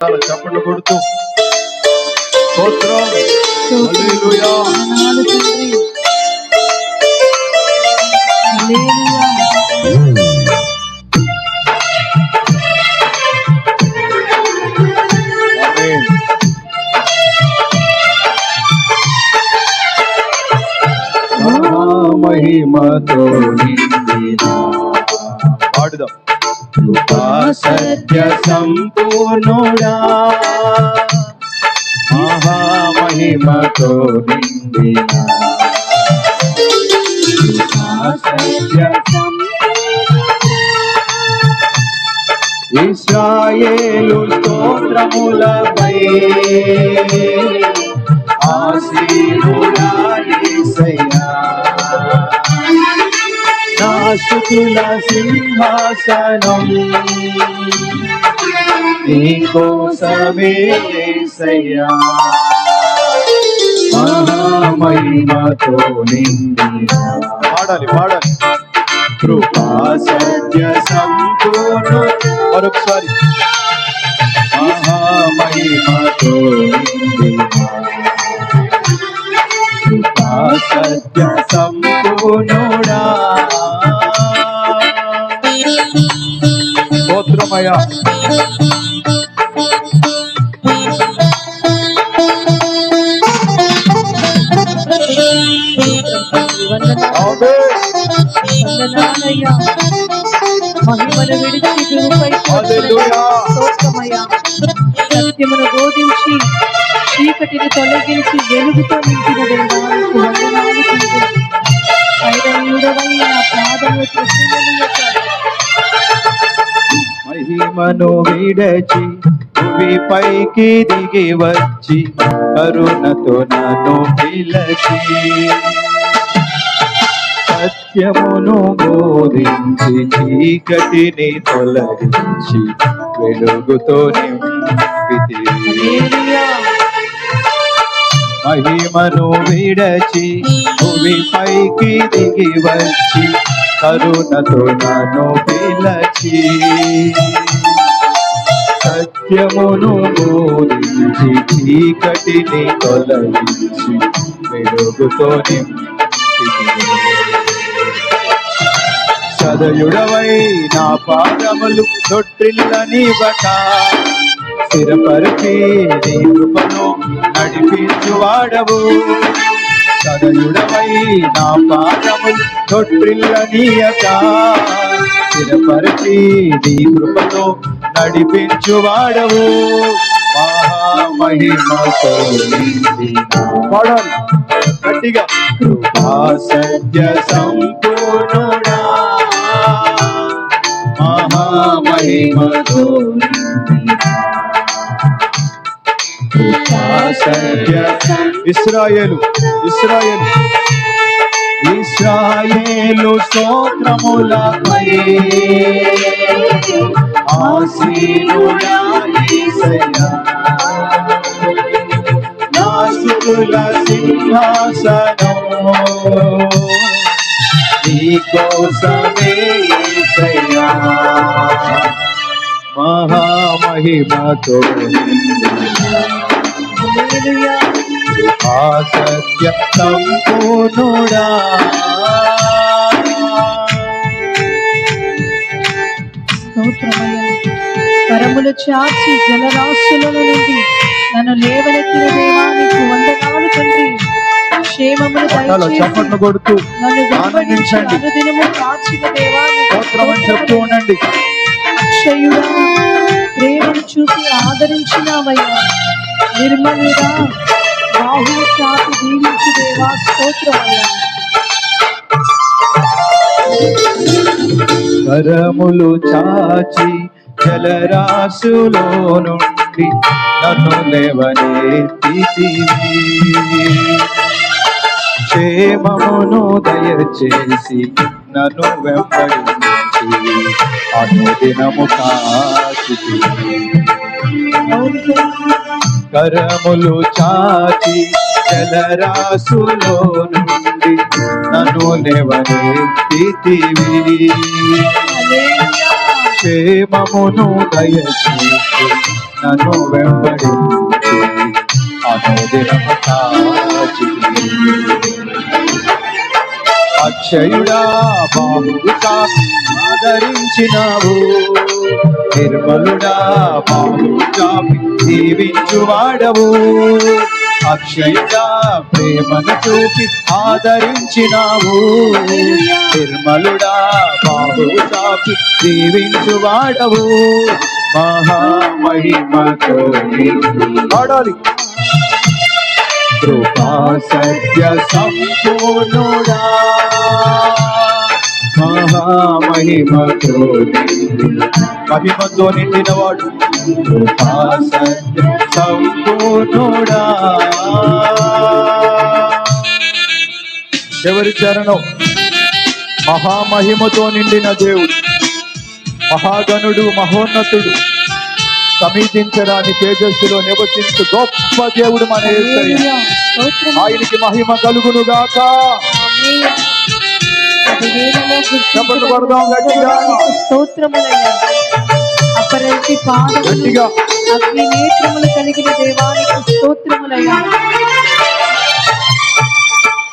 చప్పట్లు కొడుతూ స్తోత్రం హల్లెలూయా మహిమతో పాడుదాం. కృపా సత్య సంపూర్ణుడా మహామహిమతో నిండిన ఇశ్రాయేలు స్తోత్రములపై ఆశీనుడా యేసయ్యా నా స్తుతుల సింహాసనం నీకోసమే యేసయ్యా మహామహిమతో నిండిన పాడాలి కృపా సత్య సంపూర్ణ మరొకసారి మహామహిమతో నిండిన కృపా సత్య సంపూర్ణుడా స్తోత్రమయ్యా మహిమను విడిచి గురుపై సత్యమును బోధించి చీకటిని తొలగించి వెలుగుతో నింపిన దేవానికి వందనాలు నా పాదము మహిమను విడచి భూమిపైకి దిగి వచ్చి కరుణతో నన్ను పిలచి సత్యమును బోధించి చీకటిని తొలగించి వెలుగుతో నింపితివి మహిమను విడచి భూమిపైకి దిగి వచ్చి కరుణతో నన్ను పిలచి సత్యమును బోధించి చీకటిని తొలగించి వెలుగుతో నింపితివి సదయుడవై నా పాదములు తొట్టిల్లనివ్వక స్థిరపరిచి నీ కృపను నడిపించువాడవు సదయుడవై నా పాదములు తొట్టిల్లనియక స్థిరపరిచి నీ కృపను నడిపించువాడవు మహామహిమతో పాడాలి గట్టిగా కృపా సత్య సంపూర్ణుడా మహామహిమతో కృపా సత్య ఇశ్రాయేలు స్తోత్రములపై ఆశీనుడా యేసయ్యా నా స్తుతుల సింహాసనం నీకోసమే యేసయ్యా మహామహిమతో కృపా సత్య సంపూర్ణుడా కరములు చాచి జలరాశులలో నుండి నన్ను లేవనెత్తిన దేవానికి వందనాలు తండ్రి క్షేమమును చప్పట్లు కొడుతూ ఆనందించండి అనుదినము కాచిన దేవానికి చెప్తూ ఉండండి అక్షయుడా ప్రేమను చూసి ఆదరించినావయ్యా నిర్మలుడా బాహువు చాటి దీవించు దేవా స్తోత్రమయ్యా కరములు చాచి జలరాశులో నుండి నన్ను లేవనెత్తితివి క్షేమమును దయచేసి నన్ను వెంబడించి అనుదినము కాచితివి కరములు చాచి జలరాశులో నుండి నన్ను లేవనెత్తితివి క్షేమమును దయచేసి నన్ను వెంబడించి అనుదినము కాచితివి. అక్షయుడా బాహుగా ఆదరించినావు, నిర్మలుడా బాహుగా దీవించువాడవు. అక్షయుడా ప్రేమను చూపి ఆదరించినావు, నిర్మలుడా బాహుగా దీవించువాడవు. మహామహిమతో పాడాలి. కృపా సత్య సంపూర్ణుడా, మహామహిమతో మహిమతో నిండినవాడు. కృపా సత్య సంపూర్ణుడా. ఎవరి చరణం? మహామహిమతో నిండిన దేవుడు, మహాగణుడు, మహోన్నతుడు, సమీపించరాని తేజస్సులో నివసించు గొప్ప దేవుడు మన యేసయ్య. ఆయనకి మహిమ కలుగును గాక. చెప్పండి పడదాం గట్టిగా. స్తోత్రములయ్యా. అపరంజి పాదములు గట్టిగా. అగ్ని నేత్రములు కలిగిన దేవానికి స్తోత్రములయ్యా.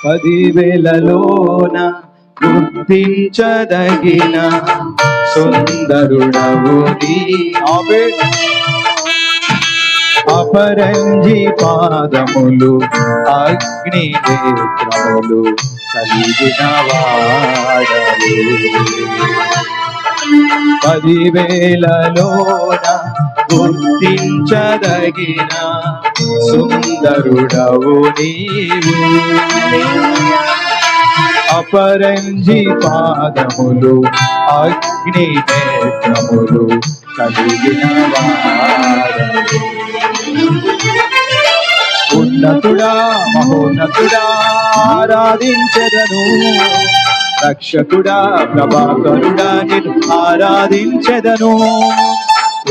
10,000లోన గుర్తించదగిన సుందరుడవు నీవే. అపరంజి పాదములు అగ్ని నేత్రములు కలిగిన వాడవు. 10,000లోన గుర్తించదగిన సుందరుడవు నీవు. అపరంజి పాదములు అగ్ని నేత్రములు కలిగిన వాడవు. ఉన్నతుడా మహోన్నతుడా ఆరాధించెదను, రక్షకుడా ప్రభాకరుడా నిన్ను ఆరాధించెదను.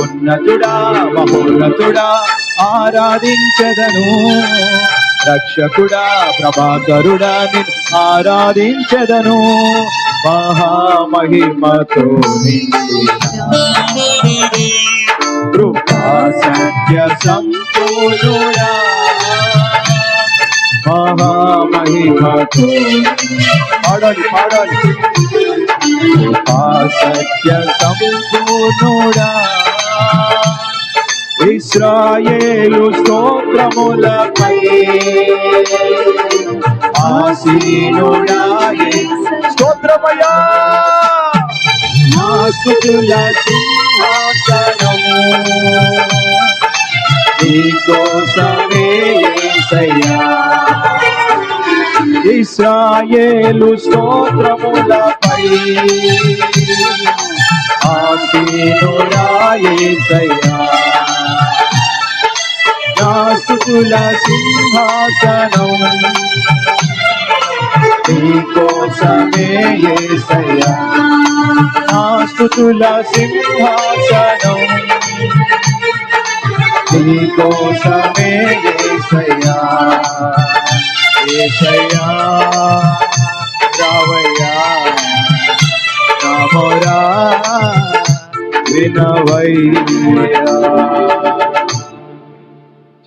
ఉన్నతుడా మహోన్నతుడా ఆరాధించెదను, రక్షకుడా ప్రభాకరుడా నిన్ను ఆరాధించెదను. మహామహిమతో కృపా సత్య సంపూర్ణుడా, మహామహిమతో పాడాలి పాడాలి. కృపా సత్య సంపూర్ణుడా, ఇశ్రాయేలు స్తోత్రములపై ఆసీనుడా స్తోత్రమయ్యా. నా స్తుతుల సింహాసనము నీకోసమే యేసయ్యా. ఇశ్రాయేలు స్తోత్రములపై ఆసీనుడా యేసయ్యా. నా స్తుతుల సింహాసనం నీకోసమే యేసయ్యా. నా స్తుతుల సింహాసనం నీకోసమే యేసయ్యా. యేసయ్యా రావయ్యా, నా మొరా వినవయ్యా.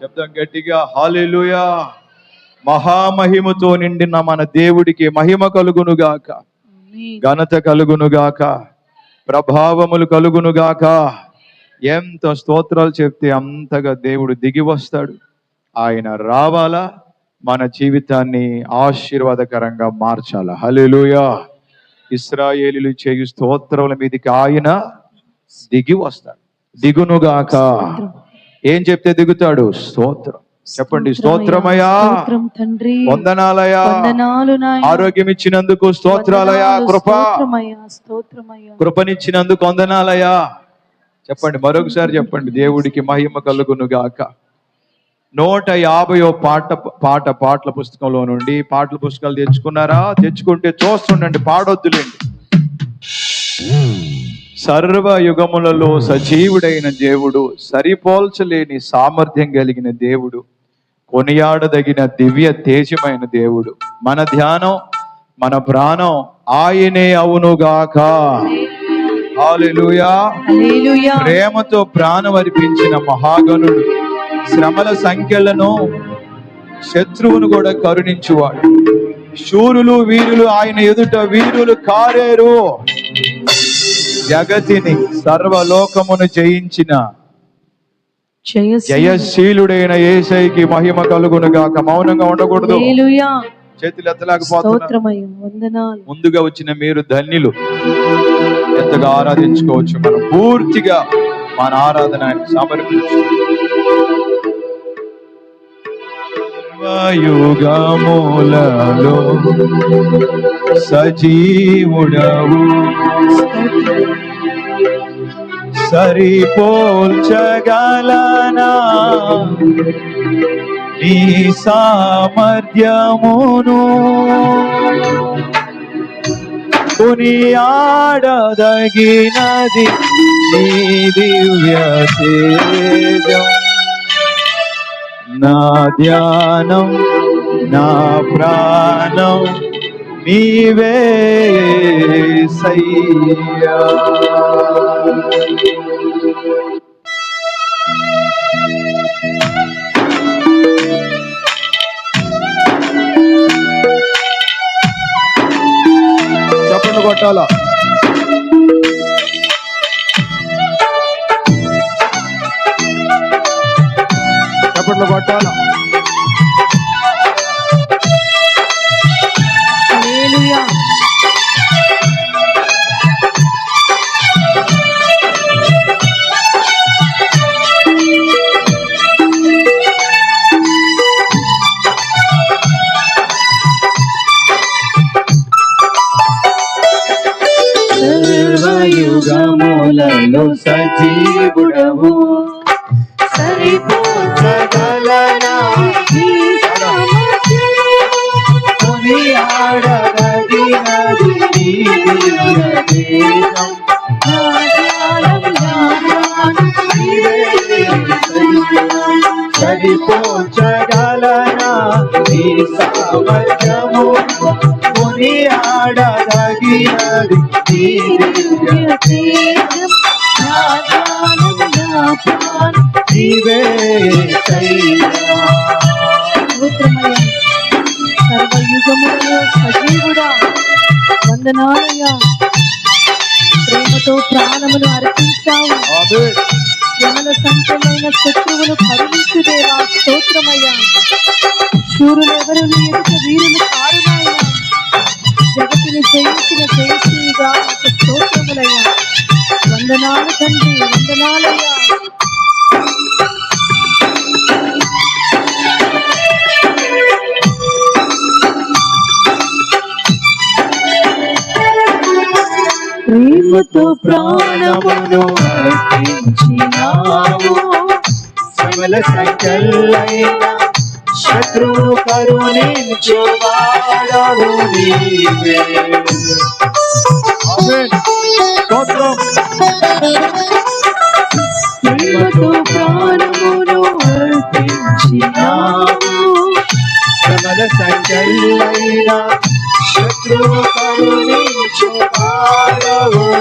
చెప్దాం గట్టిగా హల్లెలూయా. మహామహిమతో నిండిన మన దేవుడికి మహిమ కలుగునుగాక, ఘనత కలుగునుగాక, ప్రభావములు కలుగునుగాక. ఎంత స్తోత్రాలు చెప్తే అంతగా దేవుడు దిగి వస్తాడు. ఆయన రావాలా, మన జీవితాన్ని ఆశీర్వాదకరంగా మార్చాలా. హల్లెలూయా. ఇశ్రాయేలీయులు చేయు స్తోత్రముల మీదకి ఆయన దిగి వస్తాడు. దిగునుగాక. ఏం చెప్తే దిగుతాడు? స్తోత్రం. చెప్పండి స్తోత్రమయ్యా, వందనాలయా, ఆరోగ్యం ఇచ్చినందుకు స్తోత్రాలయా, కృపనిచ్చినందుకు వందనాలయా. చెప్పండి మరొకసారి చెప్పండి. దేవుడికి మహిమ కలుగునుగాక. 150వ పాటల పుస్తకంలో నుండి పాటల పుస్తకాలు తెచ్చుకున్నారా? తెచ్చుకుంటే చూస్తుండండి, పాడొద్దులేండి. సర్వ యుగములలో సజీవుడైన దేవుడు, సరిపోల్చలేని సామర్థ్యం కలిగిన దేవుడు, కొనియాడదగిన దివ్య తేజమైన దేవుడు. మన ధ్యానం, మన ప్రాణం ఆయనే అవునుగాక. హల్లెలూయా. హల్లెలూయా. ప్రేమతో ప్రాణం అర్పించిన మహాగణుడు, శ్రమల సంఖ్యలను శత్రువును కూడా కరుణించువాడు. శూరులు వీరులు ఆయన ఎదుట వీరులు కారేరు. జగతిని సర్వలోకమును జయించిన జయశీలుడైన యేసయ్యకి మహిమ కలుగును గాక. మౌనంగా ఉండకూడదు. హల్లెలూయా. చేతులు ఎత్తలేకపోతున్నా. స్తోత్రమయ్యా, వందనాలు. ముందుగా వచ్చిన మీరు ధన్యులు. ఎంతగా ఆరాధించుకోవచ్చు. మనం పూర్తిగా మన ఆరాధన ఆయనకు సమర్పించు. యుగములలో సజీవుడవు, సరిపోల్చగలనా నీ సామర్థ్యమును, కొనియాడదగినది నీ దివ్య తేజం. నా ధ్యానం నా ప్రాణం నీవే యేసయ్యా. చప్పట్లు కొట్టాలా? చప్పట్లు కొట్టాలా? హల్లెలూయా. సర్వయుగములలో సజీవుడవు, సరిపోల్చగలనా నీ సామర్థ్యము, కొనియాడదగినది నీ దివ్య తేజం. నా ధ్యానం నా ప్రాణం నీవే యేసయ్యా. సరిపోల్చగలనా నీ సామర్థ్యము, కొనియాడదగినది నీ దివ్య తేజం. నా ధ్యానం నా ప్రాణం నీవే యేసయ్యా. స్తోత్రమయ్యా. సర్వయుగములలో సజీవుడా, వందనాలయ్యా. ప్రేమతో ప్రాణమును అర్పించావు. ఆమేన్. శ్రమల సంఖ్యమైన శత్రువులు కరుణించు దేవా. స్తోత్రమయ్యా. శూరులు ఎవరు నీ ఎదుట వీరులు కారు నాయనా. జగతిని జయించిన జయశ్రీగా నీకు స్తోత్రములయ్యా. వందనాలు తండ్రి, వందనాలయ్యా. ప్రేమతో ప్రాణమును అర్పించినావు. శ్రమల సంఖ్యలైన శత్రువు కరుణించువాడవు నీవే. ఆమేన్. స్తోత్రం. ప్రేమతో ప్రాణమును అర్పించినావు. శ్రమల సంఖ్యలైన శత్రువు కరుణించువాడవు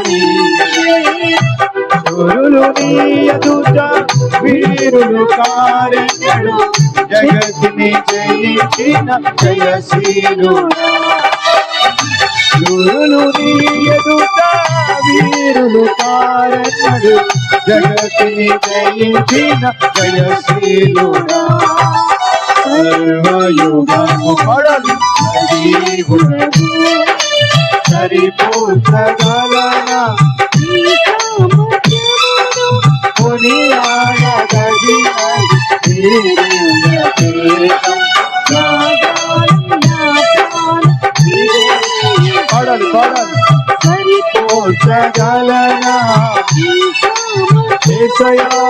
నీవే. శూరులు నీ ఎదుట వీరులు కారెన్నడు, జగతిని జయించిన జయశీలుడా. శూరులు నీ ఎదుట వీరులు కారెన్నడు, జగతిని జయించిన జయశీలుడా. సర్వయుగము పడలి సజీవుడవు, సరిపోల్చగలనా నీ సామర్థ్యమును, కొనియాడదగినది నీ దివ్య తేజం. నా ధ్యానం నా ప్రాణం నీవే యేసయ్యా. పాడాలి పాడాలి. సరిపోల్చగలనా నీ సామర్థ్యమును, యేసయ్యా,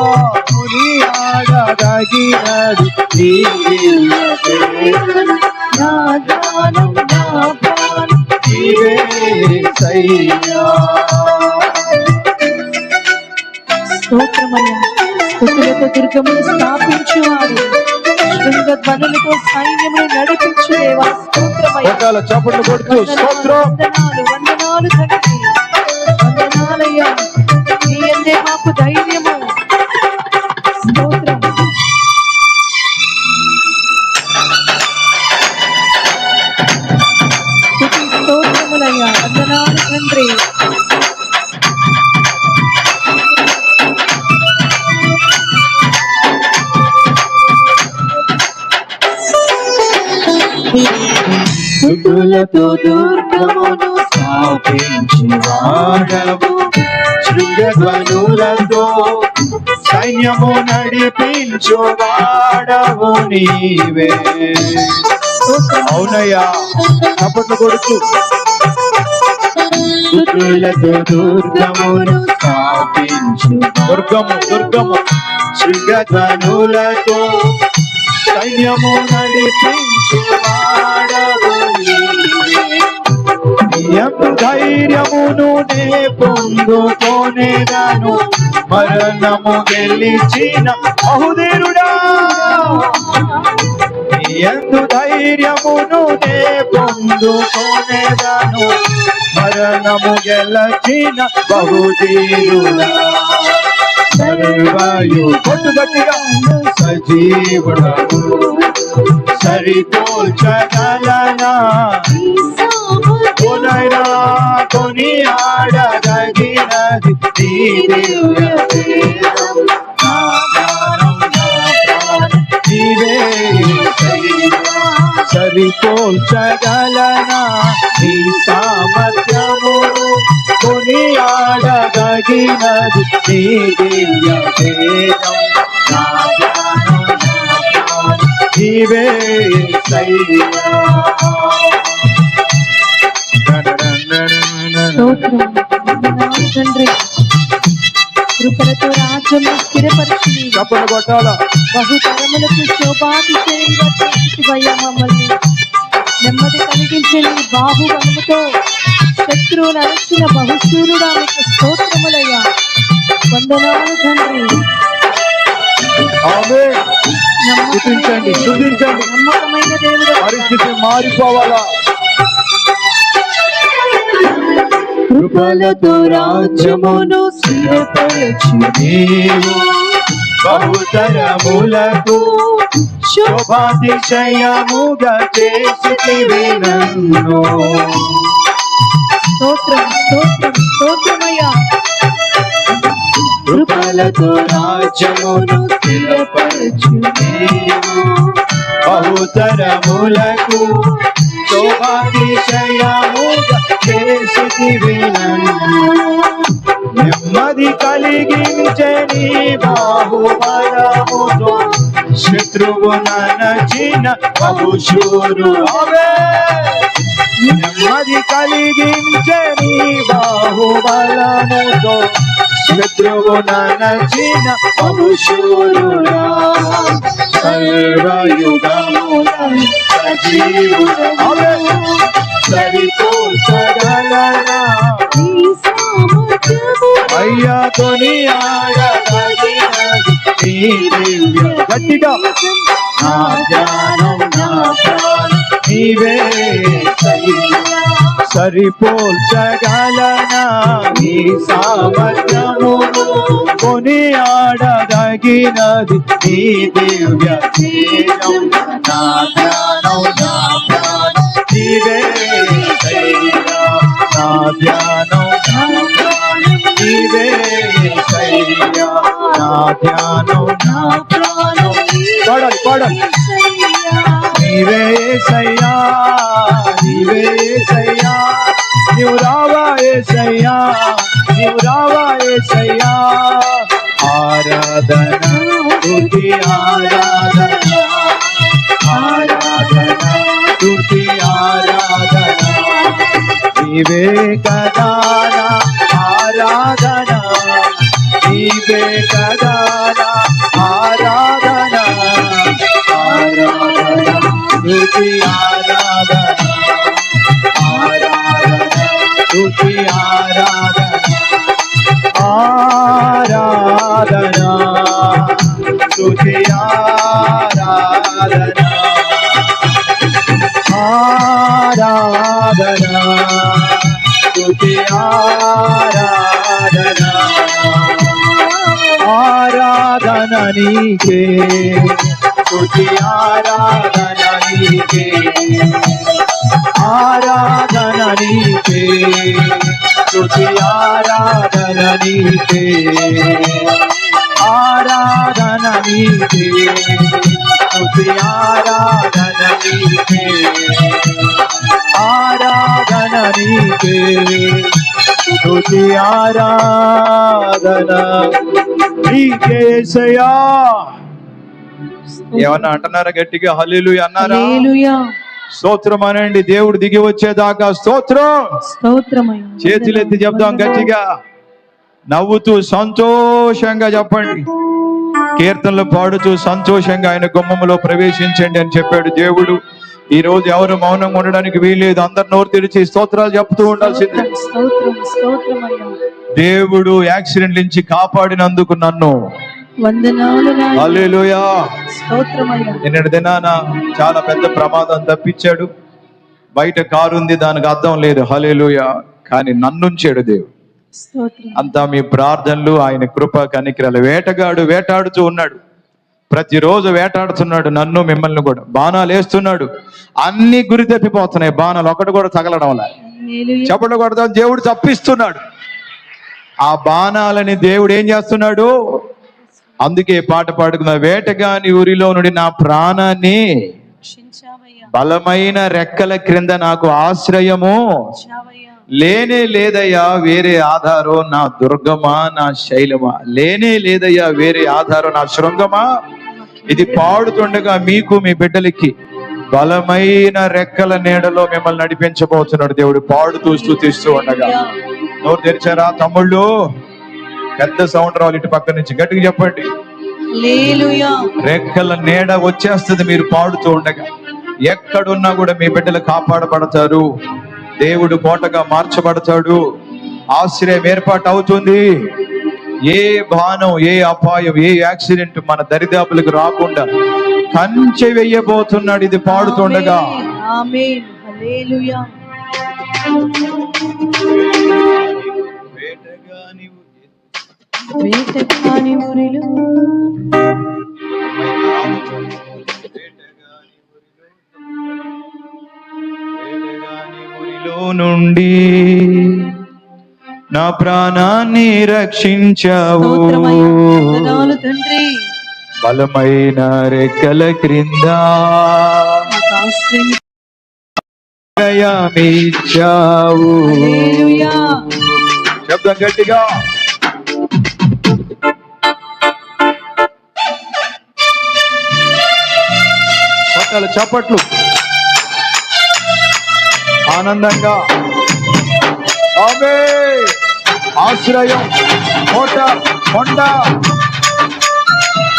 కొనియాడదగినది నీ దివ్య తేజం. నా ధ్యానం నా ప్రాణం నీవే యేసయ్యా. స్తోత్రమయ్యా. స్తుతులతో దుర్గమును స్థాపించువాడు, శృంగధ్వనులతో సైన్యమును నడిపించు దేవా. స్తోత్రమయ్యా. చప్పట్లు కొడుతూ స్తోత్రం. వందనాలు, వందనాలు తండ్రి. వందనాలయ్యా. స్తోత్రములయ్యా. నీ యందే మాకు ధైర్యము. స్తోత్రం. స్తుతి స్తోత్రములయ్యా. వందనాలు తండ్రి. స్తుతులతో దుర్గమును స్థాపించువాడవు, శృంగధ్వనులతో సైన్యము నడిపించువాడవు నీవే. అవునయ్యా, చప్పట్లు కొడుతూ స్తుతులతో దుర్గమును స్థాపించు, దుర్గము శృంగధ్వనులతో సైన్యము నడిపించువాడవు నీవే. ఎందు ధైర్యమును నే పొందుకొనేదను, మరణము గెలిచిన బహుధీరుడా. ఎందు ధైర్యమును నే పొందుకొనేదను, మరణము గెలిచిన బహుధీరుడా. సర్వయు కొట్టుగట్టిగా సజీవుడవు, సరిపోల్చగలనా కొనైనా కొని ఆడదగినది నీ దివ్య తేజం. నా జ్ఞానం నా ప్రాణం నీవే యేసయ్యా. సరిపోల్చగలనా నీ సామర్థ్యమును, కొని ఆడదగినది నీ దివ్య తేజం. నా జ్ఞానం నా ప్రాణం నీవే యేసయ్యా. తండ్రి, కృపలతో రాజ్యము స్థిరపరిచి చప్పట్లు కొట్టాలా. బహుతరములకు శోభాతిశయంగా చేసివయ్యా మమ్మల్ని. నెమ్మది కలిగించే నీ బాహుబలముతో శత్రువులు అరచిన బహుశూరుడా మీకు స్తోత్రములయ్యా. వందనాలు తండ్రి. ఆమేన్. స్తుతించండి, స్తుతించండి. నమ్మకమైన దేవుడు. పరిస్థితి మారిపోవాలా. కృపలతో రాజ్యమును స్థిరపరచు నీవు బహుతరములకు శోభాతిశయముగా చేసితివి నన్ను. స్తోత్రం స్తోత్రం స్తోత్రమయ్యా. కృపలతో రాజ్యమును స్థిరపరచు నీవు బహుతరములకు శోభాతిశయముగా చేసితివి నన్ను. నెమ్మది కలిగించే నీ బాహుబలముతో శత్రువు ననచిన బహుశూరు. నెమ్మది కలిగించే నీ బాహుబలముతో శత్రువు ననచిన బహుశూరుడా. సర్వయుగముల సజీవుడవు, సరిపోల్చగలనా అయ్యా కొని ఆడదగినది నీ దివ్య. గట్టిగా నా జ్ఞానం నా ప్రాణం నీవే యేసయ్యా. సరిపోల్చగలనా నీ సామర్థ్యమును, కొని ఆడదగినది నీ దివ్య తేజం. నా జ్ఞానం నా ప్రాణం నీవే యేసయ్యా. నా ధ్యానం నా ప్రాణం నీవే యేసయ్యా. నా ధ్యానం నా ప్రాణం పాడాలి. నీవే యేసయ్యా, నీవే యేసయ్యా. నీవు రావా యేసయ్యా, నీవు రావా యేసయ్యా. ఆరాధన స్తుతి ఆరాధన, ఆరాధన స్తుతి ఆరాధన. నీవే కదా నా ఆరాధన, నీవే కదా నా ఆరాధన. ఆరాధన స్తుతి ఆరాధన, ఆరాధన స్తుతి ఆరాధన. ఆరాధన స్తుతి ఆరాధన, ఆరాధన స్తుతి ఆరాధన ఆరాధన నీకే స్తుతి ఆరాధన నీకే ఆరాధన నీకే స్తుతి ఆరాధన నీకే ఆరాధన నీకే స్తుతి ఆరాధన నీకే ఆరాధన నీకే స్తుతి ఆరాధన నీకే యేసయ్యా. ఏమన్నా అంటున్నారా గట్టిగా? హల్లెలూయా అన్నారా? హల్లెలూయా. స్తోత్రం అనండి. దేవుడు దిగి వచ్చేదాకా స్తోత్రం. స్తోత్రమయ్యా. చేతులెత్తి చెప్దాం గట్టిగా, నవ్వుతూ సంతోషంగా చెప్పండి. కీర్తనలు పాడుతూ సంతోషంగా ఆయన గుమ్మములో ప్రవేశించండి అని చెప్పాడు దేవుడు. ఈ రోజు ఎవరు మౌనంగా ఉండడానికి వీల్లేదు. అందరు నోరు తెరిచి స్తోత్రాలు చెప్తూ ఉండాల్సిందే. స్తోత్రం స్తోత్రమయ్యా. దేవుడు యాక్సిడెంట్ నుంచి కాపాడినందుకు నన్ను వందనాలు నాయనా. హల్లెలూయా. స్తోత్రమయ్యా. నిన్నటి దినాన చాలా పెద్ద ప్రమాదం తప్పించాడు. బయట కారు ఉంది, దానికి అర్థం లేదు. హల్లెలూయా. కానీ నన్నుంచాడు దేవుడు. స్తోత్రం. అంతా మీ ప్రార్థనలు, ఆయన కృప కనికరాలు. వేటగాడు వేటాడుతూ ఉన్నాడు, ప్రతిరోజు వేటాడుతున్నాడు నన్ను మిమ్మల్ని కూడా. బాణాలు వేస్తున్నాడు, అన్ని గురి తప్పిపోతున్నాయి. బాణాలు ఒకటి కూడా తగలడం వల్ల హల్లెలూయా. చెప్పలు కొడతాం. దేవుడు తప్పిస్తున్నాడు. ఆ బాణాలని దేవుడు ఏం చేస్తున్నాడు? అందుకే పాట పాడుకున్న, వేటగాని ఊరిలో నుండి నా ప్రాణాన్ని రక్షించావయ్యా. బలమైన రెక్కల క్రింద నాకు ఆశ్రయము చావయ్యా. లేనే లేదయ్యా వేరే ఆధారం, నా దుర్గమా నా శైలమా. లేనే లేదయ్యా వేరే ఆధారం, నా శృంగమా. ఇది పాడుతుండగా మీకు మీ బిడ్డలకి బలమైన రెక్కల నీడలో మిమ్మల్ని నడిపించబోతున్నాడు దేవుడు. పాడుతూ స్తుతిస్తూ ఉండగా నోరు తెరిచారా తమ్ముళ్ళు? పెద్ద సౌండ్ రావాలి ఇటు పక్క నుంచి, గట్టిగా చెప్పండి. హల్లెలూయా. రెక్కల నీడ వచ్చేస్తుంది మీరు పాడుతూ ఉండగా. ఎక్కడున్నా కూడా మీ బిడ్డలు కాపాడబడతారు. దేవుడు కోటగా మార్చబడతాడు. ఆశ్రయం ఏర్పాటు అవుతుంది. ఏ బాణం, ఏ అపాయం, ఏ యాక్సిడెంట్ మన దరిదాపులకు రాకుండా కంచె వెయ్యబోతున్నాడు ఇది పాడుతుండగా. ఆమేన్. హల్లెలూయా. వేటగాని ఊరిలో నుండి నా ప్రాణాన్ని రక్షించావు. స్తోత్రమయ్యా. వందనాలు తండ్రి. బలమైన రెక్కల క్రింద నాకు ఆశ్రయమిచ్చావు. హల్లెలూయా. శబ్దం గట్టిగా. పట్టాలు చప్పట్లు ఆనందంగా. ఆమేన్. ఆశ్రయం, కోట, కొండ,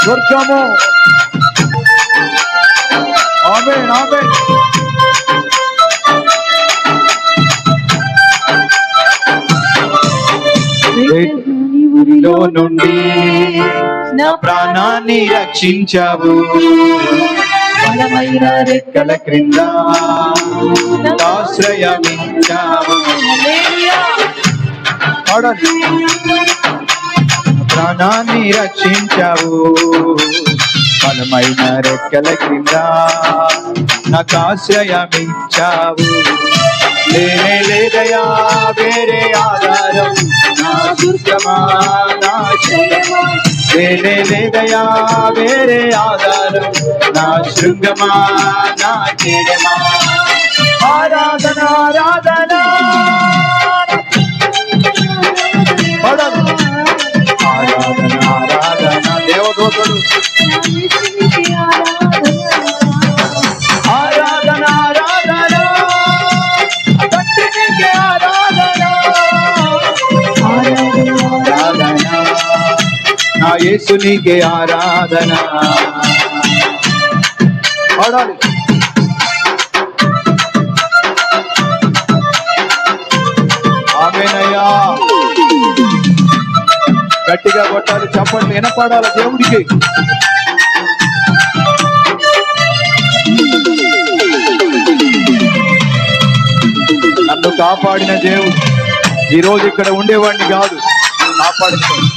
దుర్గము. ఆమేన్ ఆమేన్. వేటగాని ఊరిలో నుండి నా ప్రాణాన్ని రక్షించావు. బలమైన రెక్కల క్రింద ఆశ్రయమిచ్చావు. హల్లెలూయా. పాడండి. ప్రాణాన్ని రక్షించావు. బలమైన రెక్కల క్రింద నాకు ఆశ్రయమిచ్చావు. లేనే లేదయా వేరే ఆధారం, నా దుర్గమా నా శైలమా. లేనే లేదయా వేరే ఆధారం, నా శృంగమా నా కేడమా. ఆరాధన ఆరాధన ఆరాధన ఆరాధన. దేవదూతలు ఆరాధన ఆరాధన, తండ్రికి ఆరాధన ఆరాధన, నా యేసునికే ఆరాధన. పాడాలి. ఆమేనయ్యా. గట్టిగా కొట్టాలి, చప్పట్లు వినపడాలి దేవుడికి. నన్ను కాపాడిన దేవుడు, ఈ రోజు ఇక్కడ ఉండేవాడిని కాదు, కాపాడుకోండి.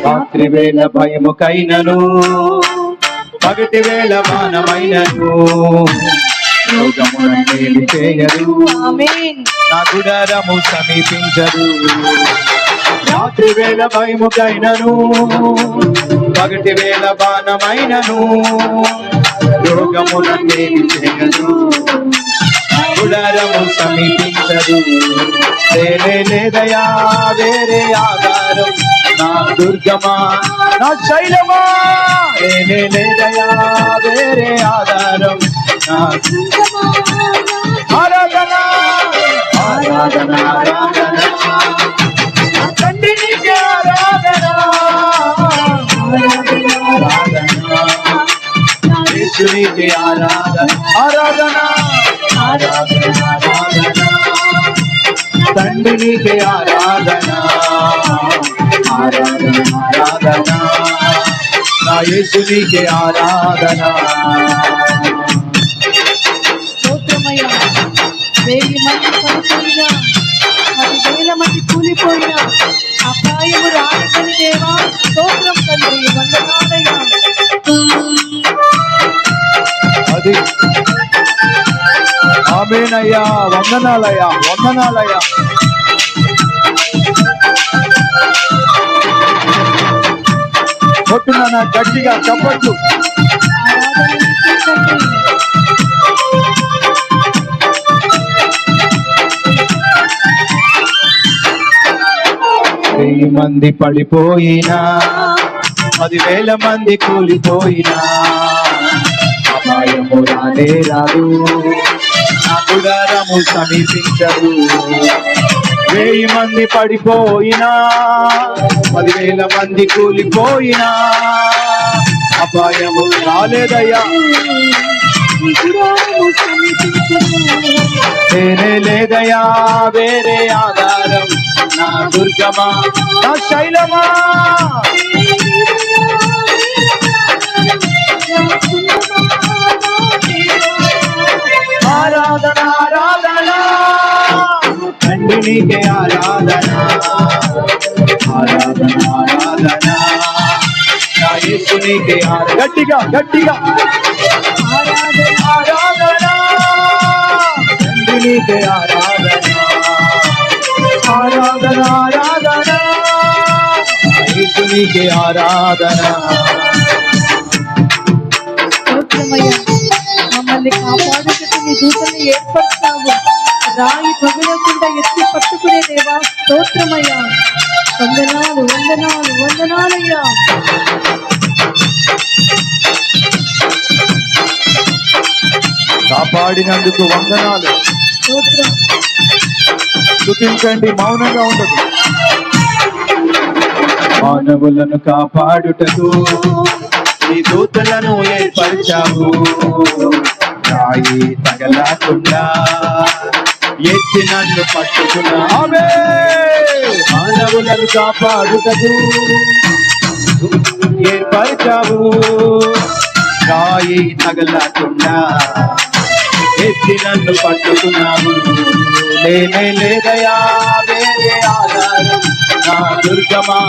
రాత్రి వేళ భయముకైనను, పగటి వేళ మానమైనను, రోగమునేమి చేయదు, ఆమేన్. నా గుడారము సమీపించదు. రాత్రి వేళ భయముకైనను, పగటి వేళ బాణమైనను, రోగమునేమి చేయదు, గుడారము సమీపించదు. లేదయా వేరే ఆధారం, నా దుర్గమా నా శైలమా. లేదయా వేరే ఆధారం, నా ఆరాధన ఆరాధన ఆరాధన, తండ్రి నీకే ఆరాధన ఆరాధన, యేసునికే ఆరాధన ఆరాధన ఆరాధన ఆరాధన, తండ్రి నీకే ఆరాధన ఆరాధన ఆరాధన, నా యేసునికే ఆరాధన. స్తోత్రమయ్యా. 1000 మంది పడిపోయినా, 10,000 మంది కూలిపోయినా అపాయము రానిదని దేవా స్తోత్రం తండ్రి, వందనాలయ్యా. అది ఆమేనయ్యా, వందనాలయ్యా వందనాలయ్యా. కొట్టున్నా గట్టిగా చప్పట్లు. ఆరాధన నీకే తండ్రి. 1000 మంది పడిపోయినా, 10,000 మంది కూలిపోయినా అపాయము రానే రాదు, నా గుడారము సమీపించదు. 1000 మంది పడిపోయినా, 10,000 మంది కూలిపోయినా అపాయము రాలేదయ్యా. లేదయా వేరే ఆధారం, నా దుర్గమా నా శైలమా. ఆరాధన ఆరాధన, తండ్రి నీకే ఆరాధన ఆరాధన ఆరాధన, నా యేసునికే ఆరాధన. గట్టిగా గట్టిగా ఆరాధన ఆరాధన, తండ్రి నీకే ఆరాధన ఆరాధన ఆరాధన, యేసునికే ఆరాధన. స్తోత్రమయ్యా. మమ్మల్ని కాపాడుటకు నీ దూతల్ని ఏర్పరుస్తావు, రాయి పగలకుండా ఎత్తి పట్టుకునే దేవా స్తోత్రమయ్యా. వందనాలు వందనాలు వందనాలయ్యా. కాపాడినందుకు వందనాలు. స్తోత్రం. స్తుతించండి, మౌనంగా ఉండదు. మానవులను కాపాడుటకు నీ దూతలను ఏర్పరిచావు, రాయి తగలకుండా ఎత్తి నన్ను పట్టుకున్నావే. మానవులను కాపాడుటకు ఏర్పరిచావు, రాయి తగలకుండా ఎత్తి నన్ను పట్టుకున్నావు. లేదయా వేరే ఆధారం, నా దుర్గమా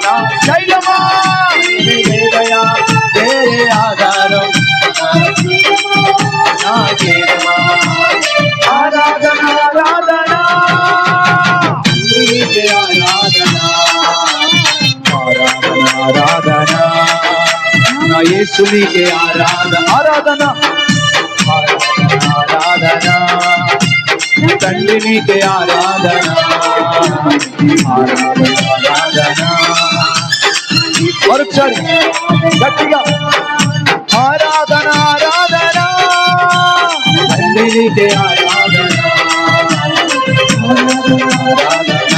నా శైలమా. లేదయా వేరే ఆధారం, నా శైలమా. ఆరాధన ఆరాధన, నీకే ఆరాధన ఆరాధన ఆరాధన, నా యేసునికే ఆరాధన ఆరాధన ఆరాధన ఆరాధన, తండ్రి నీకే ఆరాధన ఆరాధన ఆరాధన. మరొకసారి గట్టిగా ఆరాధన ఆరాధన, తండ్రి నీకే ఆరాధన ఆరాధన,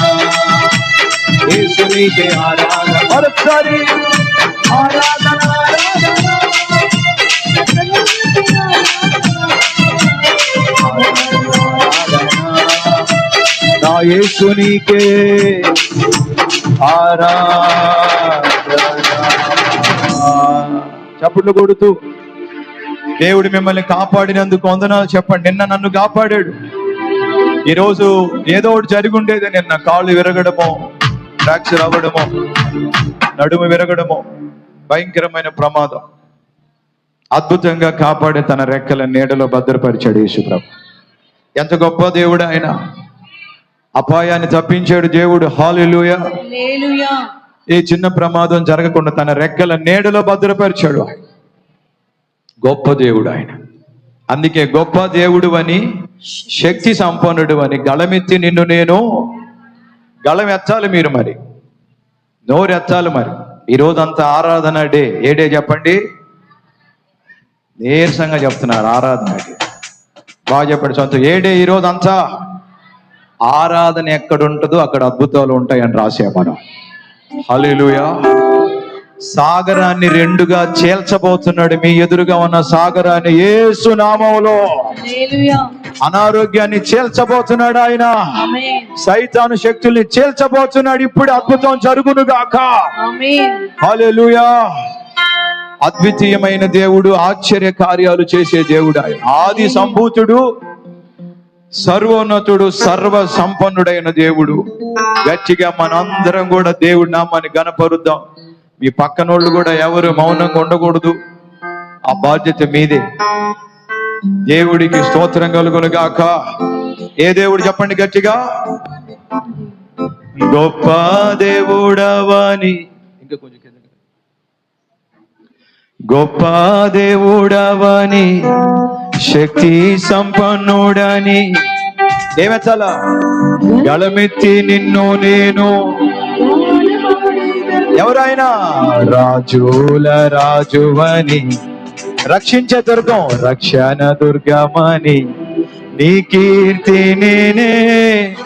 యేసు నీకే ఆరాధన. మరొకసారి ఆరాధన ఆరాధన, నా యేసు నీకే ఆరాధన. చప్పట్లు కొడుతూ దేవుడు మిమ్మల్ని కాపాడినందుకు వందనాలు చెప్పండి. నిన్న నన్ను కాపాడాడు, ఈరోజు ఏదో ఒకటి జరిగి ఉండేది. నిన్న కాళ్ళు విరగడమో, ఫ్రాక్చర్ అవ్వడమో, నడుము విరగడమో, భయంకరమైన ప్రమాదం. అద్భుతంగా కాపాడే తన రెక్కల నీడలో భద్రపరిచాడు యేసుప్రభు. ఎంత గొప్ప దేవుడు ఆయన! అపాయాన్ని తప్పించాడు దేవుడు. హల్లెలూయా. హల్లెలూయా. ఏ చిన్న ప్రమాదం జరగకుండా తన రెక్కల నీడలో భద్రపరిచాడు ఆయన. గొప్ప దేవుడు ఆయన. అందుకే గొప్ప దేవుడు అని, శక్తి సంపన్నుడు అని గళమెత్తి నిన్ను నేను గళం ఎత్తాలి. మీరు మరి నోరెత్తాలి. మరి ఈరోజంతా ఆరాధన డే. ఏ డే చెప్పండి? నీరసంగా చెప్తున్నారు ఆరాధన డే. బాగా చెప్పండి సొంత. ఏ డే ఈరోజు అంతా? ఆరాధన ఎక్కడుంటుందో అక్కడ అద్భుతాలు ఉంటాయని రాసే మనం. హల్లెలూయా. సాగరాన్ని రెండుగా చేల్చబోతున్నాడు. మీ ఎదురుగా ఉన్న సాగరాన్ని యేసు నామములో హల్లెలూయా. అనారోగ్యాన్ని చేల్చబోతున్నాడు ఆయన. ఆమేన్. సైతాను శక్తుల్ని చేల్చబోతున్నాడు. ఇప్పుడు అద్భుతం జరుగును గాక. ఆమేన్. హల్లెలూయా. అద్వితీయమైన దేవుడు, ఆశ్చర్య కార్యాలు చేసే దేవుడు ఆయన. ఆది సంభూతుడు, సర్వోన్నతుడు, సర్వ సంపన్నుడైన దేవుడు. గట్టిగా మనందరం కూడా దేవుడి నామాన్ని గణపరుద్దాం. మీ పక్కనోళ్ళు కూడా ఎవరు మౌనంగా ఉండకూడదు. ఆ బాధ్యత మీదే. దేవుడికి స్తోత్రం కలుగును గాక. ఏ దేవుడు చెప్పండి గట్టిగా? గొప్ప దేవుడవని. ఇంకా కొంచెం గొప్ప దేవుడవని, శక్తి సంపన్నుడని ఏమెత్తాలా? గళమెత్తి నిన్ను నేను. ఎవరైనా రాజుల రాజువని, రక్షించే దుర్గం, రక్షణ దుర్గమని, నీ కీర్తి నేనే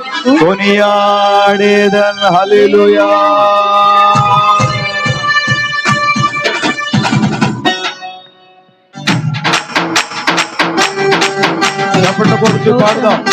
కొనియాడేదన్. హల్లెలూయా. చప్పట్లు కొడుతూ పాడదాం.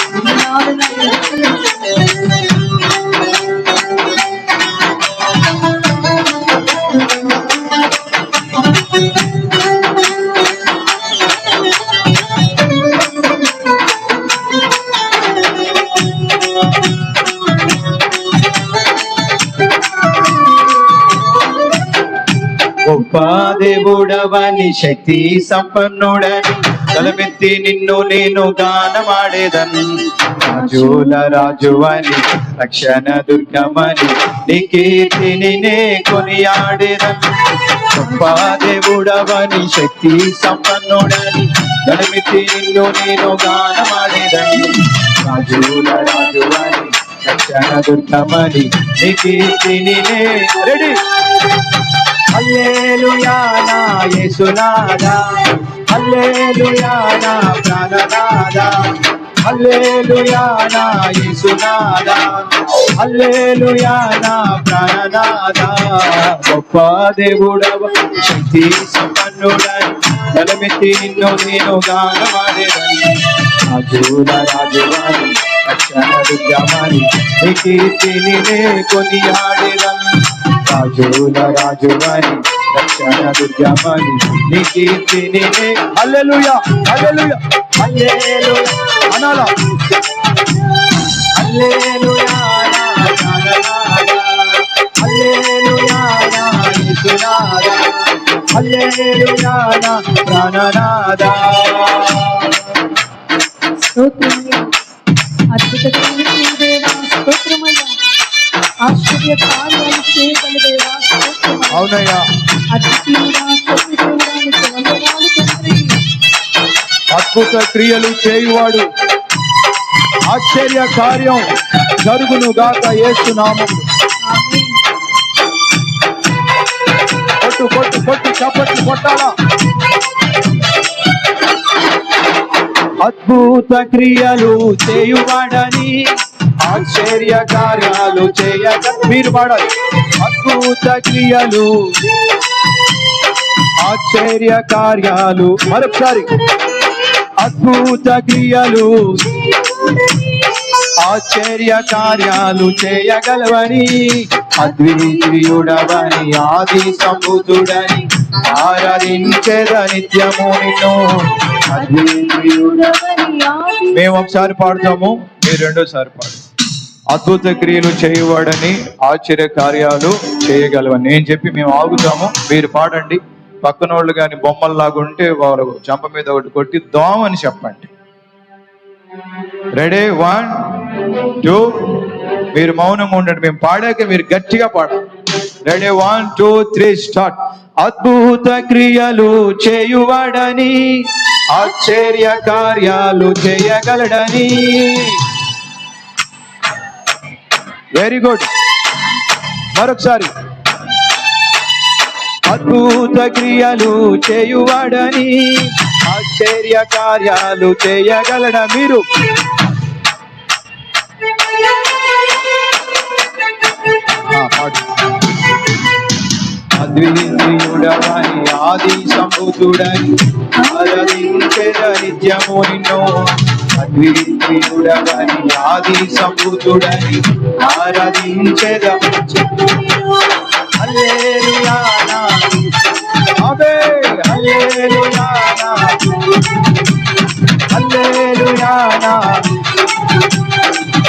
గొప్ప దేవుడవని, శక్తి సంపన్నుడని, గళమెత్తి నిన్ను నేను గానమాడేదను. రాజుల రాజువని, రక్షణ దుర్గమని, నీ కీర్తిని నే కొనియాడేదను. గొప్ప దేవుడవని, శక్తి సంపన్నుడని, గళమెత్తి నిన్ను నేను గానమాడేదను. రాజుల రాజువని, రక్షణ దుర్గమని, నీ కీర్తిని నే. రెడీ? హల్లెలూయా నా యేసునాదా, హల్లెలూయా నా ప్రాణనాదా, హల్లెలూయా నా యేసునాదా, హల్లెలూయా నా ప్రాణనాదా. గొప్ప దేవుడవ, శక్తి సంపన్నుడని, గళమెత్తి నిన్ను నేను గానమాడేదను. రాజుల రాజువని, రక్షణ దుర్గమని, నీ కీర్తిని నే కొనియాడేదను. రాజుల రాజువని, రక్షణ దుర్గమని, నీ కీర్తిని నే. హల్లెలూయా. హల్లెలూయా. హల్లెలూయా అనాలా? హల్లెలూయా నా ప్రాణనాదా, హల్లెలూయా నా యేసునాదా, హల్లెలూయా నా ప్రాణనాదా. స్తోత్రమయ్యా. అద్భుతమైన దేవా స్తోత్రమయ్యా. ఆశ్చర్య కార్యాలు చేయగల దేవా స్తోత్రమయ్యా. అవునయ్యా. అద్భుతముగా సత్యదేవుడా నీకు వందనాలు తండ్రి. అద్భుత క్రియలు చేయువాడు, ఆశ్చర్య కార్యం జరుగును గాక యేసు నామములో. ఆమేన్. కొట్టు కొట్టు కొట్టు చప్పట్లు కొట్టాలా? అద్భుత క్రియలు చేయువాడని, ఆశ్చర్య కార్యాలు చేయగ. మీరు పాడాలి. అద్భుత క్రియలు, ఆశ్చర్య కార్యాలు. మరొకసారి. అద్భుత క్రియలు, ఆశ్చర్య కార్యాలు చేయగలవని, అద్వితీయుడవని, ఆది సంభూతుడని, ఆరాధించేద నిత్యము నిన్ను. అద్వితీయుడవని. మేము ఒకసారి పాడుతాము. మీరు రెండోసారి పాడు. అద్భుత క్రియలు చేయవాడని ఆశ్చర్య కార్యాలు చేయగలవని నేను చెప్పి మేము ఆగుతాము, మీరు పాడండి. పక్కన వాళ్ళు కానీ బొమ్మల్లాగా ఉంటే వారు చెంప మీద ఒకటి కొట్టి దోమని చెప్పండి. రెడీ, 1 2. మీరు మౌనంగా ఉండండి, మేము పాడాక మీరు గట్టిగా పాడండి. Ready, 1 2 3 start. అద్భుత క్రియలు చేయువాడని ఆశ్చర్య కార్యాలు చేయగలడని. Very good. మరొకసారి. అద్భుత క్రియలు చేయువాడని ఆశ్చర్య కార్యాలు చేయగలడ. మీరు అద్వితీయుడవని ఆది సంభూతుడని ఆరాధించెద నిత్యము నిన్ను. అద్వితీయుడవని ఆది సంభూతుడని ఆరాధించెద. హల్లెలూయా ఆమేన్. హల్లెలూయా హల్లెలూయా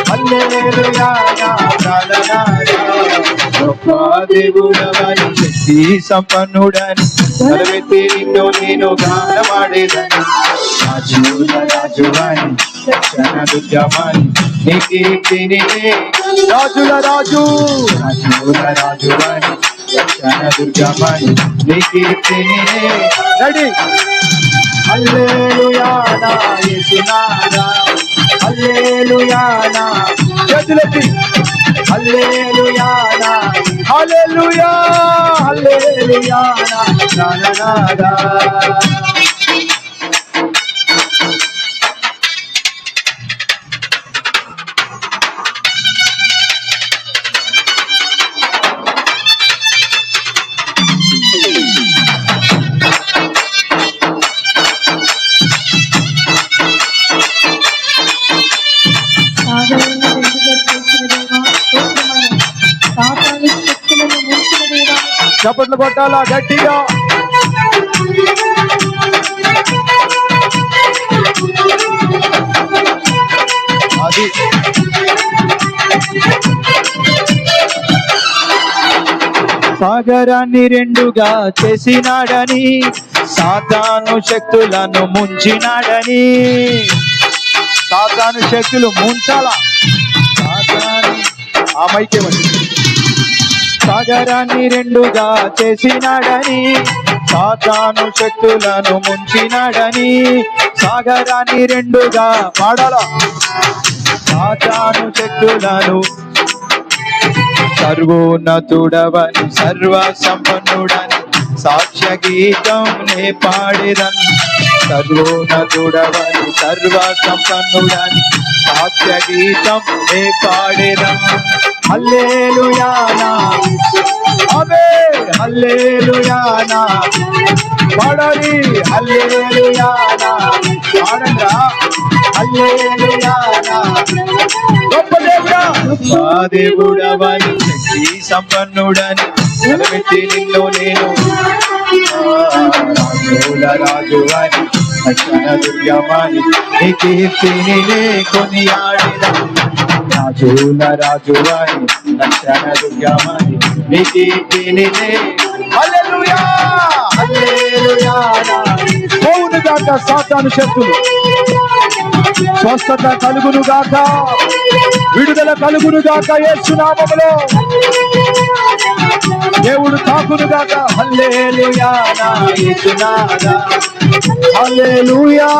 హల్లెలూయా. దేవుడవని శక్తి సంపన్నుడని తలవెత్తి నిన్ను నేను గానమాడేదని. రాజుల రాజువని రక్షణ దుర్గమని నీ కీర్తిని. రాజుల రాజు రాజుల రాజువని రక్షణ దుర్గమని నీ కీర్తిని. రెడీ. హల్లెలూయా నా యేసునాథా. హల్లెలూయా నా చేతులెత్తి. హల్లెలూయా నా హల్లెలూయా హల్లెలూయా నా ప్రాణనాథా. చప్పట్లు కొట్టాలా గట్టిగా. అది సాగరాన్ని రెండుగా చేసినాడని సాతాను శక్తులను ముంచినాడని. సాతాను శక్తులు ముంచాలా. సాతాను ఆ మైకేమండి. సాగరాన్ని రెండుగా చేసినాడని సాతాను శక్తులను ముంచినాడని. సాగరాన్ని రెండుగా పాడాల. సాతాను శక్తులను సర్వోన్నతుడవని సర్వ సంపన్నుడని సాక్ష్య గీతం నే పాడేదన్. సర్వోన్నతుడవని సర్వ సంపన్నుడని సాక్ష్య గీతం నే పాడేదన్. హల్లెలూయా నా ఆమేన్. హల్లెలూయా నా పాడాలి. హల్లెలూయా నా పాడంగా. హల్లెలూయా నా గొప్ప దేవుడా. గొప్ప దేవుడవని శక్తి సంపన్నుడని తలవెత్తి నిన్ను నేను. రాజుల రాజువని రక్షణ దుర్గమని నీ కీర్తిని నే కొనియాడెదను. రాజుల రాజువని రక్షణ దుర్గమని నీ కీర్తిని నే. హల్లెలూయా హల్లెలూయా. పోవును గాక సాతాను శక్తులు. స్వస్థత కలుగును గాక, విడుదల కలుగును గాక యేసు నామములో. దేవుడు తాకును గాక. హల్లెలూయా నా యేసునాథా. హల్లెలూయా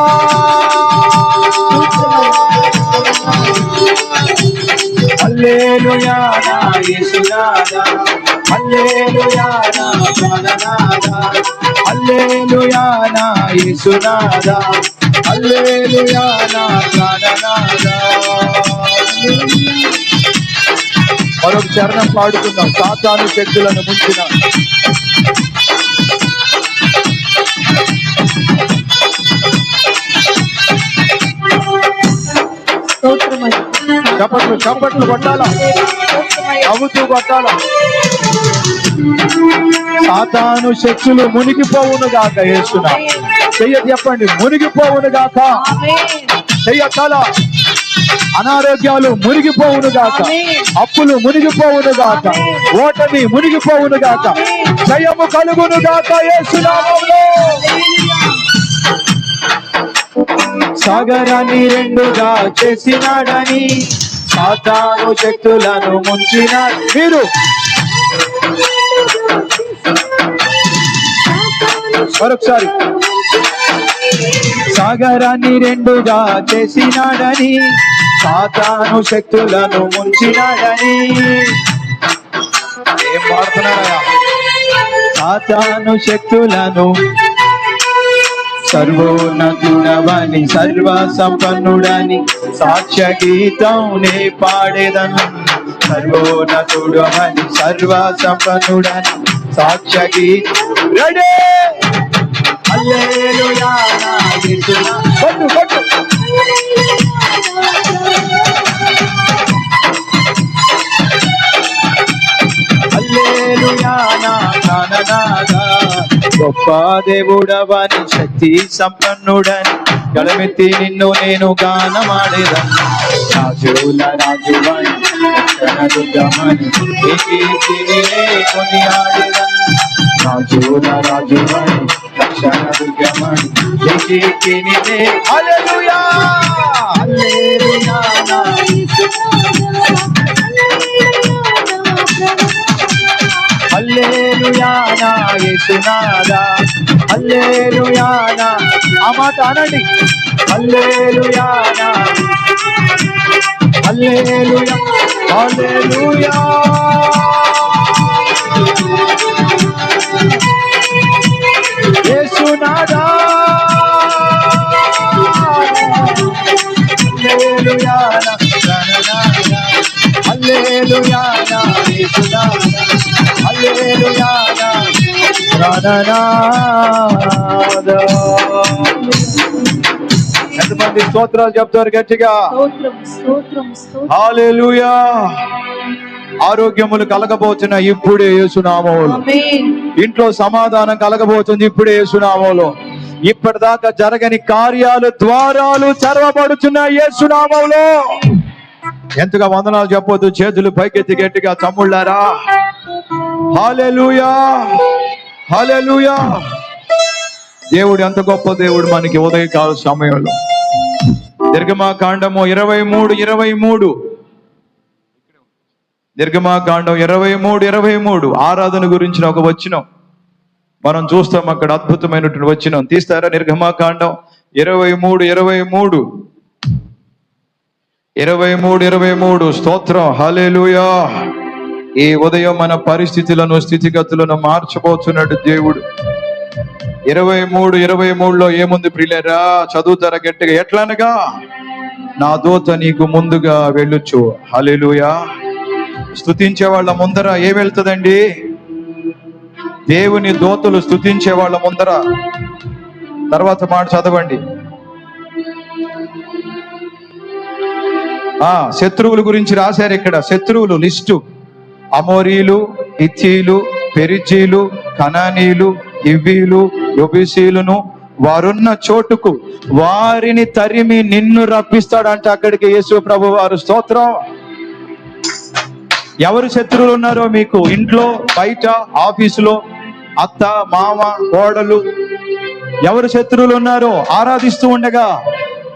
హల్లెలూయా నా యేసునాథా. హల్లెలూయా నా ప్రాణనాథా. హల్లెలూయా నా యేసునాథా. హల్లెలూయా నా ప్రాణనాథా. మరొక చరణం పాడుకుందాం. సాతాను శక్తులను ముంచిన. చప్పట్లు చప్పట్లు కొట్టాలా. నవ్వుతూ కొట్టాలా. సాతాను శక్తులు మునిగిపోవును గాక యేసునా. చెయ్య చెప్పండి. మునిగిపోవును గాక. చెయ్య తల అనారోగ్యాలు మునిగిపోవును గాక, అప్పులు మునిగిపోవును గాక, ఓటమి మునిగిపోవును గాక, జయము కలుగును గాక యేసు నామములో. సాగరాన్ని రెండుగా చేసినాడని సాతాను శక్తులను ముంచిన మీరు మరొకసారి సాగరాన్ని రెండుగా చేసినాడని సాతాను శక్తులను ముంచినాడని. ఏం పాడుతున్నారా? సాతాను శక్తులను సర్వోన్నతుడవని సర్వ సంపన్నుడని సాక్ష్య గీతం నే పాడేదను. సర్వోన్నతుడవని సర్వ సంపన్నుడని సాక్ష్య గీతం. రెడీ హల్లెలూయా నా యేసునా. కొట్టు కొట్టు. హల్లెలూయా నా ప్రాణనాథా. గొప్ప దేవుడవని శక్తి సంపన్నుడని గళమెత్తి నిన్ను నేను గానమాడేదను. రాజుల రాజువని రక్షణదుర్గమని నీ కీర్తిని కొనియాడేదను. రాజుల రాజువని రక్షణదుర్గమని నీ కీర్తిని. హల్లెలూయా హల్లెలూయా నా హల్లెలూయా నా యేసునాదా. హల్లెలూయా నా. ఆ మాట అనండి. హల్లెలూయా నా. హల్లెలూయా హల్లెలూయా. యేసునాదా. హల్లెలూయా నా ప్రాణనాథా. హల్లెలూయా నా యేసునాదా. హల్లెలూయా నా ప్రాణనాథా. ఎంతమంది స్తోత్రాలు చెప్తారు గట్టిగా? హల్లెలూయా. ఆరోగ్యములు కలగబోతున్న ఇప్పుడే యేసు నామములో. ఇంట్లో సమాధానం కలగబోతుంది ఇప్పుడే యేసు నామములో. ఇప్పటిదాకా జరగని కార్యాలు ద్వారాలు తెరవబడుతున్న యేసు నామములో. ఎంతగా వందనాలు చెప్పొద్దు. చేతులు పైకెత్తి గట్టిగా తమ్ముళ్ళారా. హల్లెలూయా హల్లెలూయా. దేవుడు ఎంత గొప్ప దేవుడు మనకి ఉదయకాల సమయంలో. నిర్గమాకాండము 23:23. నిర్గమాకాండం 23:23 ఆరాధన గురించిన ఒక వచనం మనం చూస్తాం. అక్కడ అద్భుతమైనటువంటి వచనం తీస్తారా? నిర్గమాకాండం 23:23 స్తోత్రం. హల్లెలూయా. ఈ ఉదయం మన పరిస్థితులను స్థితిగతులను మార్చబోతున్నాడు దేవుడు. 23:23లో ఏముంది ప్రియులారా? చదువుతారా గట్టిగా? ఎట్లనగా నా దూత నీకు ముందుగా వెళ్ళొచ్చు. హల్లెలూయా. స్తుతించే వాళ్ళ ముందర ఏం వెళ్తుందండి? దేవుని దూతలు స్తుతించే వాళ్ళ ముందర. తర్వాత మాట చదవండి. శత్రువుల గురించి రాశారు ఇక్కడ. శత్రువులు లిస్టు: అమోరీలు, హిత్తీలు, పెరిజీలు, కనానీలు, హివ్వీలు, యెబూసీయులను వారున్న చోటుకు వారిని తరిమి నిన్ను రప్పిస్తాడంట అక్కడికి యేసు ప్రభు వారు. స్తోత్రం. ఎవరు శత్రువులు ఉన్నారో మీకు? ఇంట్లో, బయట, ఆఫీసులో, అత్త, మామ, కోడలు, ఎవరు శత్రువులు ఉన్నారో ఆరాధిస్తూ ఉండగా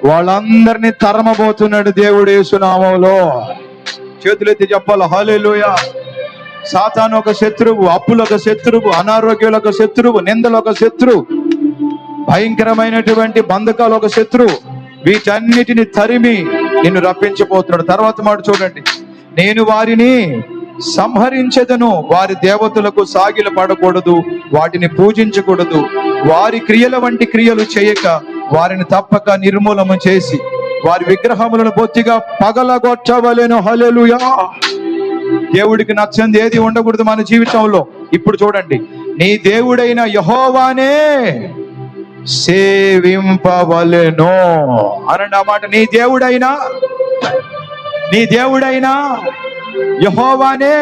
వాళ్ళందరినీ తరమబోతున్నాడు దేవుడు యేసు నామములో. చేతులెత్తి చెప్పాలి హల్లెలూయా. సాతాను ఒక శత్రువు, అప్పులు ఒక శత్రువు, అనారోగ్యాలు ఒక శత్రువు, నిందలు ఒక శత్రువు, భయంకరమైనటువంటి బంధకాలు ఒక శత్రువు. వీటన్నిటిని తరిమి నిన్ను రప్పించబోతున్నాడు. తర్వాత మాట చూడండి. నేను వారిని సంహరించెదను, వారి దేవతలకు సాగిల పడకూడదు, వాటిని పూజించకూడదు, వారి క్రియల వంటి క్రియలు చేయక వారిని తప్పక నిర్మూలన చేసి వారి విగ్రహములను బొత్తిగా పగలగొట్టవలెను. హల్లెలూయా. దేవుడికి నచ్చంది ఏది ఉండకూడదు మన జీవితంలో. ఇప్పుడు చూడండి. నీ దేవుడైన యెహోవానే సేవింపవలెను అనండి ఆ మాట. నీ దేవుడైనా యెహోవానే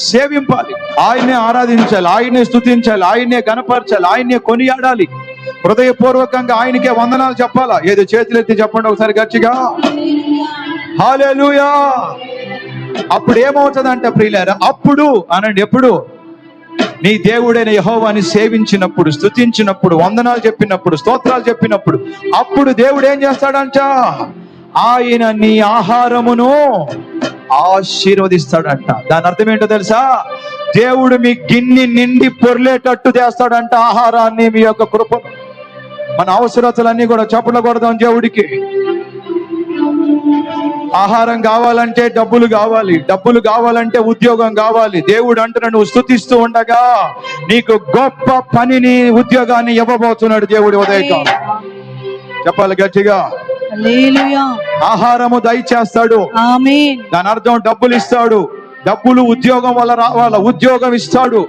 సేవింపాలి. ఆయన్నే ఆరాధించాలి, ఆయన్నే స్తుతించాలి, ఆయన్నే గణపరచాలి, ఆయన్నే కొనియాడాలి. హృదయపూర్వకంగా ఆయనకే వందనాలు చెప్పాలా. ఏదో చేతులు ఎత్తి చెప్పండి ఒకసారి గట్టిగా, హల్లెలూయా. అప్పుడు ఏమవుతుందంట ప్రియులారా, అప్పుడు అనండి, ఎప్పుడు నీ దేవుడైన యెహోవాని సేవించినప్పుడు, స్తుతించినప్పుడు, వందనాలు చెప్పినప్పుడు, స్తోత్రాలు చెప్పినప్పుడు, అప్పుడు దేవుడు ఏం చేస్తాడంట, ఆయన నీ ఆహారమును ఆశీర్వదిస్తాడంట. దాని అర్థం ఏంటో తెలుసా, దేవుడు మీ గిన్నె నిండి పొర్లేటట్టు చేస్తాడంట ఆహారాన్ని, మీ యొక్క కృప. మన అవసరతలన్నీ కూడా చప్పట్లు కొడదాం దేవుడికి. ఆహారం కావాలంటే డబ్బులు కావాలి, డబ్బులు కావాలంటే ఉద్యోగం కావాలి. దేవుడు అంటున్నాడు, నువ్వు స్తుతిస్తూ ఉండగా నీకు గొప్ప పనిని, ఉద్యోగాన్ని ఇవ్వబోతున్నాడు దేవుడు ఉదయకాలం. చెప్పాలి గట్టిగా, హల్లెలూయా. ఆహారము దయచేస్తాడు. ఆమేన్. దాని అర్థం డబ్బులు ఇస్తాడు. డబ్బులు ఉద్యోగం వల్ల రావాల, ఉద్యోగం ఇస్తాడు,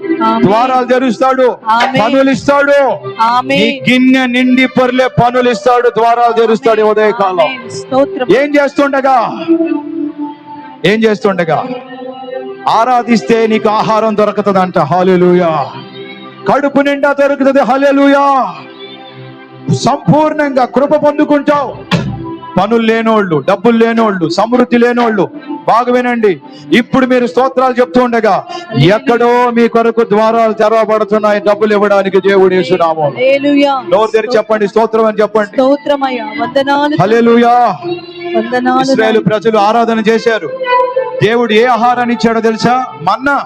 ద్వారాలు తెరుస్తాడు, పనులు ఇస్తాడు, నీ గిన్నె నిండి పొర్లే పనులు ఇస్తాడు, ద్వారాలు తెరుస్తాడు ఉదయకాలం. ఏం చేస్తుండగా ఆరాధిస్తే నీకు ఆహారం దొరుకుతుందంట. హల్లెలూయా. కడుపు నిండా దొరుకుతుంది. హల్లెలూయా. సంపూర్ణంగా కృప పొందుకుంటావు. పనులు లేనోళ్ళు, డబ్బులు లేనోళ్ళు, సమృద్ధి లేనోళ్ళు బాగా వినండి. ఇప్పుడు మీరు స్తోత్రాలు చెప్తూ ఉండగా ఎక్కడో మీ కొరకు ద్వారాలు తెరవబడుతున్నాయి డబ్బులు ఇవ్వడానికి. దేవుడు యేసునామములో నోరు తెరిచి చెప్పండి, స్తోత్రం అని చెప్పండి. హల్లెలూయా. ఇశ్రాయేలు ప్రజలు ఆరాధన చేశారు. దేవుడు ఏ ఆహారాన్ని ఇచ్చాడో తెలుసా? మన్నా.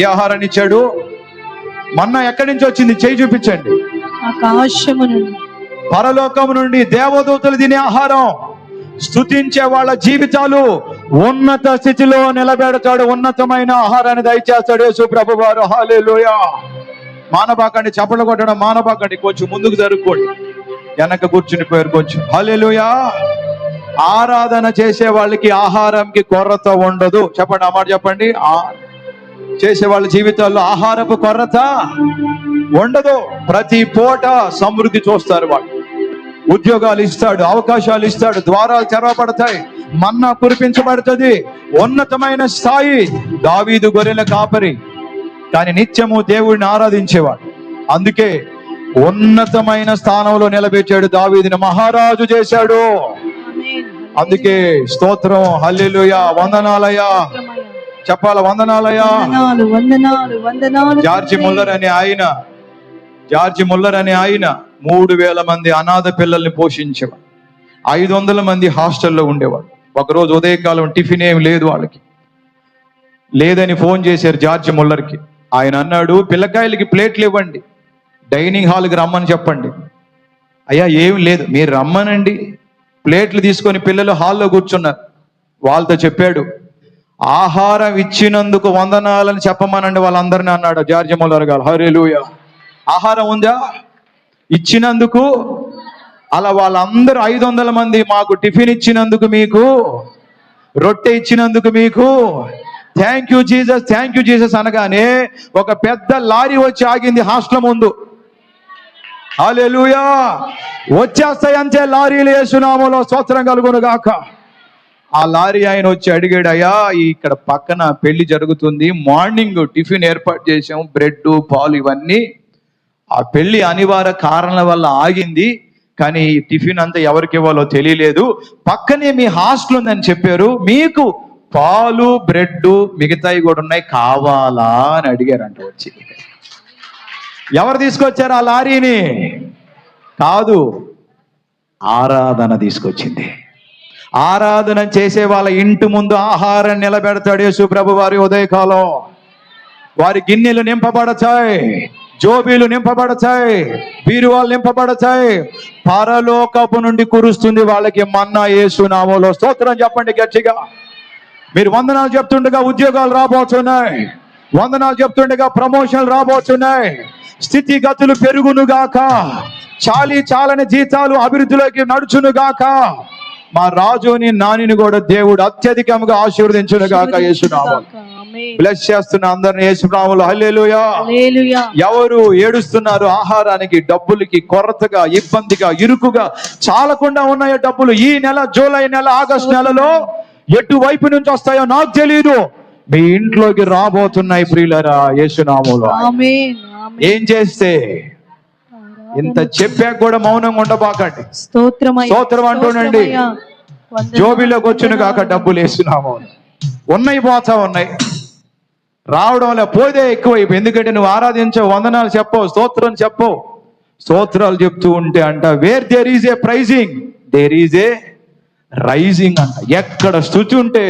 ఏ ఆహారాన్ని ఇచ్చాడు? మన్నా ఎక్కడి నుంచి వచ్చింది? చేయి చూపించండి. ఆకాశము నుండి, పరలోకము నుండి దేవదూతలు తినే ఆహారం. స్తుతించే వాళ్ళ జీవితాలు ఉన్నత స్థితిలో నిలబెడతాడు. ఉన్నతమైన ఆహారాన్ని దయచేస్తాడు యేసు ప్రభు వారు. హల్లెలూయా. మానబాకండి, చప్పట్లు కొట్టడం మానబాకండి. కొంచెం ముందుకు జరుపుకోండి, వెనక కూర్చుని పోయారు కొంచెం. హల్లెలూయా. ఆరాధన చేసే వాళ్ళకి ఆహారంకి కొరత ఉండదు. చెప్పండి, ఆ మాట చెప్పండి. చేసే వాళ్ళ జీవితాల్లో ఆహారపు కొరత ఉండదు. ప్రతి పూట సమృద్ధి చూస్తారు వాళ్ళు. ఉద్యోగాలు ఇస్తాడు, అవకాశాలు ఇస్తాడు, ద్వారాలు తెరవబడతాయి, మన్నా కురిపించబడుతుంది. ఉన్నతమైన స్థాయి. దావీదు గొర్రెల కాపరి, కానీ నిత్యము దేవుడిని ఆరాధించేవాడు. అందుకే ఉన్నతమైన స్థానంలో నిలబెట్టాడు. దావీదుని మహారాజు చేశాడు. అందుకే స్తోత్రం, హల్లెలూయా, వందనాలయ్యా. చెప్పాల, వందనాలయ్యా. జార్జి ముల్లర్ అనే ఆయన 3000 మంది అనాథ పిల్లల్ని పోషించేవాడు. 500 మంది హాస్టల్లో ఉండేవాడు. ఒకరోజు ఉదయకాలం టిఫిన్ ఏమి లేదు వాళ్ళకి. లేదని ఫోన్ చేశారు జార్జి ముల్లర్కి. ఆయన అన్నాడు, పిల్లకాయలకి ప్లేట్లు ఇవ్వండి, డైనింగ్ హాల్కి రమ్మని చెప్పండి. అయ్యా ఏమి లేదు, మీరు రమ్మనండి. ప్లేట్లు తీసుకొని పిల్లలు హాల్లో కూర్చున్నారు. వాళ్ళతో చెప్పాడు, ఆహారం ఇచ్చినందుకు వందనాలని చెప్పమనండి వాళ్ళందరినీ అన్నాడు జార్జి ముల్లర్ గారు. హల్లెలూయా. ఆహారం ఉందా? ఇచ్చినందుకు. అలా వాళ్ళందరూ 500 మంది మాకు టిఫిన్ ఇచ్చినందుకు, మీకు రొట్టె ఇచ్చినందుకు, మీకు thank you Jesus, thank you Jesus అనగానే ఒక పెద్ద లారీ వచ్చి ఆగింది హాస్టల్ ముందు. హల్లెలూయా. వచ్చేస్తాయి అంతే లారీలు. యేసునామములో స్తోత్రం కలుగును గాక. ఆ లారీ ఆయన వచ్చి అడిగాడు, అయ్యా ఇక్కడ పక్కన పెళ్లి జరుగుతుంది, మార్నింగ్ టిఫిన్ ఏర్పాటు చేసాం, బ్రెడ్ పాలు ఇవన్నీ. ఆ పెళ్లి అనివార్య కారణాల వల్ల ఆగింది, కానీ ఈ టిఫిన్ అంతా ఎవరికి ఇవ్వాలో తెలియలేదు. పక్కనే మీ హాస్టల్ ఉందని చెప్పారు, మీకు పాలు బ్రెడ్ మిగతాయి కూడా ఉన్నాయి, కావాలా అని అడిగారంట వచ్చి. ఎవరు తీసుకొచ్చారు ఆ లారీని? కాదు, ఆరాధన తీసుకొచ్చింది. ఆరాధన చేసే వాళ్ళ ఇంటి ముందు ఆహారం నిలబెడతాడు యేసు ప్రభు వారి. ఉదయకాలం వారి గిన్నెలు నింపబడతాయి, జోబీలు నింపబడతాయి, బీరువాలు నింపబడతాయి. పరలోకపు నుండి కురుస్తుంది వాళ్ళకి మన్నా. యేసు నామములో స్తోత్రం చెప్పండి గట్టిగా. మీరు వందనాలు చెప్తుండగా ఉద్యోగాలు రాబోతున్నాయి, వందనాలు చెప్తుండగా ప్రమోషన్లు రాబోతున్నాయి, స్థితిగతులు పెరుగునుగాక, చాలని జీతాలు అభివృద్ధిలోకి నడుచునుగాక. మా రాజుని నానిని కూడా దేవుడు అత్యధికంగా ఆశీర్వదించునుగాక. యేసునామములో బ్లెస్ చేస్తున్న అందరిని యేసునామములో. హల్లెలూయా. ఎవరు ఏడుస్తున్నారు ఆహారానికి, డబ్బులకి కొరతగా, ఇబ్బందిగా, ఇరుకుగా, చాలకుండా ఉన్నాయో డబ్బులు? ఈ నెల జూలై నెల, ఆగస్టు నెలలో ఎటువైపు నుంచి వస్తాయో నాకు తెలియదు, మీ ఇంట్లోకి రాబోతున్నాయి ప్రియులారా యేసునామములో. ఏం చేస్తే? ఇంత చెప్పాక కూడా మౌనంగా ఉండబాకండి. స్తోత్రమయ్యా. స్తోత్రం అంటూనండి. జోబిలోకి వచ్చును కాక డబ్బులు వేస్తున్నాము. ఉన్నాయి పోతా ఉన్నాయి, రావడం వల్ల పోతే ఎక్కువైపోయి. ఎందుకంటే నువ్వు ఆరాధించవు, వందనాలు చెప్పవు, స్తోత్రం చెప్పవు. స్తోత్రాలు చెప్తూ ఉంటే అంట, where there is a praising there is a raising అంట. ఎక్కడ స్తుతి ఉంటే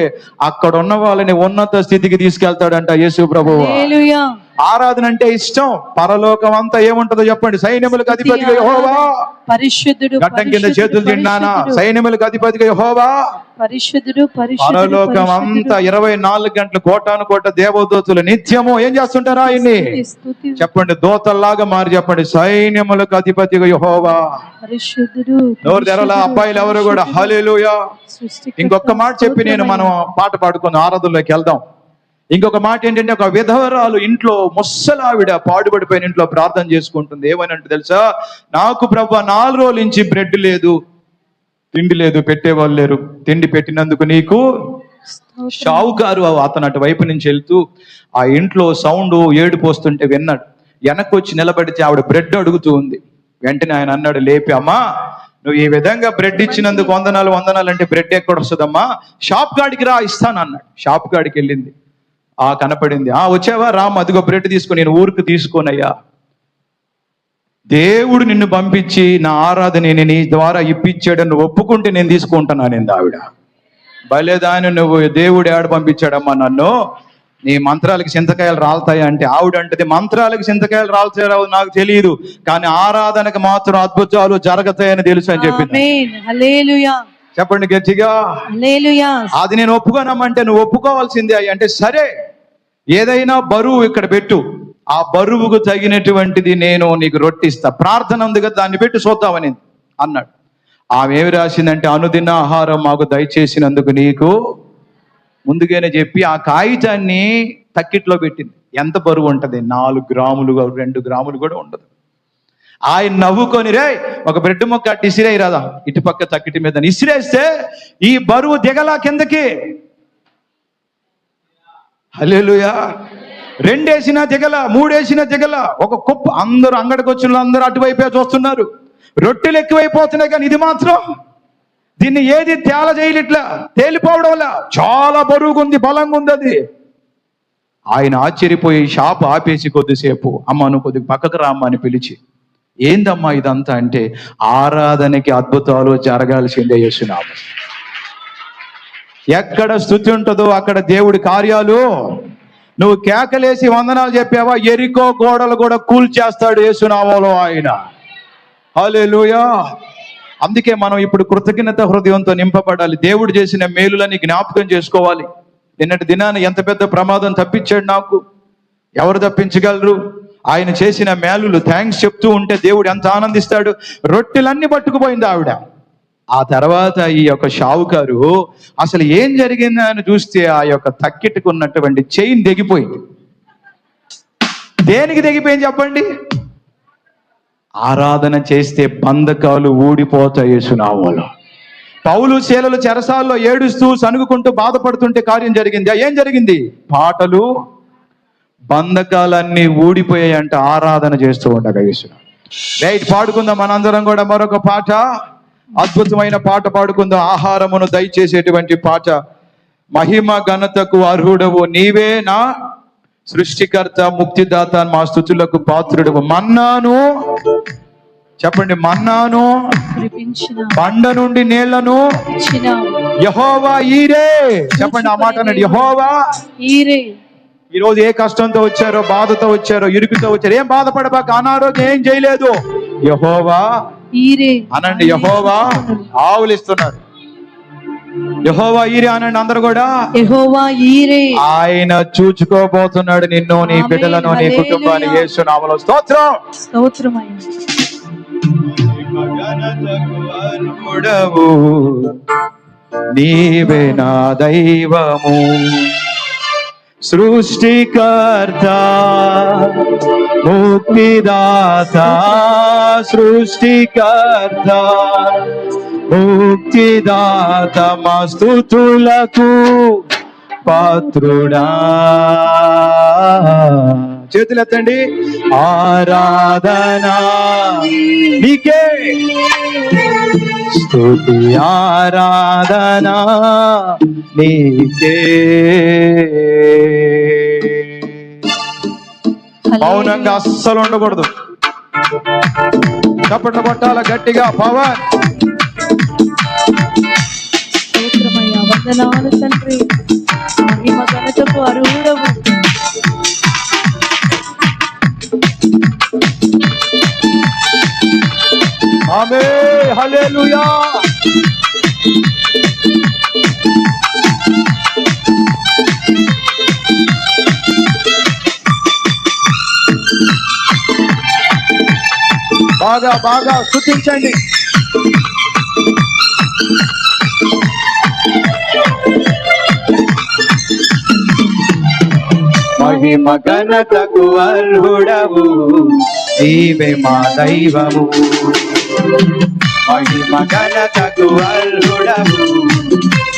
అక్కడ ఉన్న వాళ్ళని ఉన్నత స్థితికి తీసుకెళ్తాడంట యేసు ప్రభువు. హల్లెలూయా. ఆరాధన అంటే ఇష్టం. పరలోకం అంతా ఏముంటుందో చెప్పండి. సైన్యములకు అధిపతిగా యెహోవా, పరిశుద్ధుడు, గడ్డం కింద చేతులు తిన్నానా, సైన్యములకు అధిపతిగా యెహోవా. పరిశుద్ధుడు, పరలోకం అంతా 24 గంటలు కోటాను కోట దేవదూతలు నిత్యము ఏం చేస్తుంటారా ఆయన్ని? చెప్పండి, దూతల్లాగా మారి చెప్పండి, సైన్యములకు అధిపతిగా యెహోవా. పరిశుద్ధుడు. ఎవరు తెరలా అబ్బాయిలు ఎవరు కూడా హల్లెలూయా. ఇంకొక మాట చెప్పి మనం పాట పాడుకుందాం, ఆరాధనలోకి వెళ్దాం. ఇంకొక మాట ఏంటంటే, ఒక విధవరాలు ఇంట్లో ముసలావిడ పాడుపడిపోయిన ఇంట్లో ప్రార్థన చేసుకుంటుంది. ఏమని అంటే తెలుసా, నాకు ప్రభువా 4 రోజుల నుంచి బ్రెడ్ లేదు, తిండి లేదు, పెట్టేవాళ్ళు లేరు. తిండి పెట్టినందుకు నీకు. షావుకారు అతను అటువైపు నుంచి వెళ్తూ ఆ ఇంట్లో సౌండ్ ఏడుపు వస్తుంటే విన్నాడు. వెనక్కి వచ్చి నిలబడితే ఆవిడ బ్రెడ్ అడుగుతూ ఉంది. వెంటనే ఆయన అన్నాడు లేపి, అమ్మా నువ్వు ఈ విధంగా బ్రెడ్ ఇచ్చినందుకు వందనాలు అంటే బ్రెడ్ ఎక్కడ వస్తుందమ్మా, షాప్ కాడికి రా ఇస్తాను అన్నాడు. షాప్ కాడికి వెళ్ళింది. కనపడింది. వచ్చావా, రామ్ అదిగో బ్రెడ్ తీసుకొని. నేను ఊరికి తీసుకోనయ్యా, దేవుడు నిన్ను పంపించి నా ఆరాధన నీ ద్వారా ఇప్పించాడు, నువ్వు ఒప్పుకుంటే నేను తీసుకుంటున్నాను. ఆవిడ బలేదాని, నువ్వు దేవుడు ఏడ పంపించాడమ్మా నన్ను, నీ మంత్రాలకి చింతకాయలు రాలుతాయి అంటే. ఆవిడ అంటది, మంత్రాలకి చింతకాయలు రాలుతాయో నాకు తెలియదు, కానీ ఆరాధనకు మాత్రం అద్భుతాలు జరుగుతాయని తెలుసు అని చెప్పింది. చెప్పండి గట్టిగా హల్లెలూయా. అది నేను ఒప్పుకోనమ్మంటే నువ్వు ఒప్పుకోవాల్సిందే అంటే, సరే ఏదైనా బరువు ఇక్కడ పెట్టు, ఆ బరువుకు తగినటువంటిది నేను నీకు రొట్టిస్తా, ప్రార్థన ఉంది కదా దాన్ని పెట్టి చూద్దామని అన్నాడు. ఆమె ఏమి రాసిందంటే, అనుదిన ఆహారం మాకు దయచేసినందుకు నీకు, ముందుగానే చెప్పి ఆ కాగితాన్ని తక్కిట్లో పెట్టింది. ఎంత బరువు ఉంటది, 4 గ్రాములు 2 గ్రాములు కూడా ఉండదు. ఆయన నవ్వుకొని, రే ఒక బ్రెడ్ ముక్క అట్టి ఇసిరేయి రాదా, ఇటుపక్క తక్కిటి మీద ఇసిరేస్తే ఈ బరువు దిగలా కిందకి. హల్లెలూయా. 2 వేసినా దిగల, 3 వేసినా దిగల. ఒక కుప్ప, అందరూ అంగడికి వచ్చిన అందరూ అటువైపే చూస్తున్నారు. రొట్టెలు ఎక్కువైపోతున్నాయి, కానీ ఇది మాత్రం దీన్ని ఏది తేల చేయట్లా, తేలిపోవడం వల్ల చాలా బరువుగా ఉంది, బలంగా ఉంది అది. ఆయన ఆశ్చర్యపోయి షాప్ ఆపేసి కొద్దిసేపు, అమ్మ నువ్వు కొద్దిగా పక్కకు రామ్మ అని పిలిచి, ఏందమ్మా ఇదంతా అంటే, ఆరాధనకి అద్భుతాలు జరగాల్సిందే యేసునామం. ఎక్కడ స్తుతి ఉంటుందో అక్కడ దేవుడి కార్యాలు. నువ్వు కేకలేసి వందనాలు చెప్పావా, ఎరికో గోడలు కూడా కూల్చేస్తాడు యేసునామంలో ఆయన. హల్లెలూయా. అందుకే మనం ఇప్పుడు కృతజ్ఞత హృదయంతో నింపబడాలి. దేవుడు చేసిన మేలులని జ్ఞాపకం చేసుకోవాలి. నిన్నటి దినాన్ని ఎంత పెద్ద ప్రమాదం తప్పించాడు నాకు, ఎవరు తప్పించగలరు? ఆయన చేసిన మేలులు థ్యాంక్స్ చెప్తూ ఉంటే దేవుడు ఎంత ఆనందిస్తాడు. రొట్టెలన్నీ పట్టుకుపోయింది ఆవిడ. ఆ తర్వాత ఈ యొక్క షావుకారు అసలు ఏం జరిగిందని చూస్తే ఆ యొక్క తక్కిటికి ఉన్నటువంటి చైన్ తెగిపోయింది. దేనికి తెగిపోయింది చెప్పండి? ఆరాధన చేస్తే బంధకాలు ఊడిపోతాయి యేసునామములో. పౌలు శీలలు చెరసాల్లో ఏడుస్తూ సనుగుకుంటూ బాధపడుతుంటే కార్యం జరిగింది. ఏం జరిగింది? పాటలు, బంధకాలన్నీ ఊడిపోయాయంట ఆరాధన చేస్తూ ఉండగా యేసు. రైట్, పాడుకుందాం మనందరం కూడా మరొక పాట, అద్భుతమైన పాట పాడుకుందాం. ఆహారమును దయచేసేటువంటి పాట. మహిమ ఘనతకు అర్హుడవు నీవే నా సృష్టికర్త ముక్తిదాత, మా స్తుతులకు పాత్రుడవు. మన్నాను చెప్పండి, మన్నాను బండ నుండి నీళ్లను యెహోవా ఈరే. చెప్పండి ఆ మాట అన్నాడు, యెహోవా ఈరే. ఈ రోజు ఏ కష్టంతో వచ్చారో, బాధతో వచ్చారో, ఇరుకుతో వచ్చారో, ఏం బాధపడబాక, అనారోగ్యం ఏం చేయలేదు, యెహోవా ఈరే అనండి. యెహోవా ఆవులు ఇస్తున్నారు, యెహోవా ఈరే అనండి అందరు కూడా. యెహోవా ఈరే, ఆయన చూచుకోబోతున్నాడు నిన్ను, నీ బిడ్డలను, నీ కుటుంబాన్ని. యేసు నామములో స్తోత్రం. నీవే నా దైవము, సృష్టికర్త ముక్తిదాత, సృష్టికర్త ముక్తిదాత, మా స్తుతులకు పాత్రుడా. చేతులు ఎత్తండి. ఆరాధన నీకే, స్తుతి ఆరాధన నీకే. మౌనంగా అస్సలు ఉండకూడదు. చప్పట్లు కొట్టాల గట్టిగా. పవర్. స్తోత్రమయ్యా, వందనాలు తండ్రి. మహిమ ఘనతకు అర్హుడవు. ఆమేన్, హల్లెలూయా. బాగా బాగా స్తుతించండి. మహిమ ఘనతకు అర్హుడవు, నీవే మా దైవము. మహిమ ఘనతకు అర్హుడవు,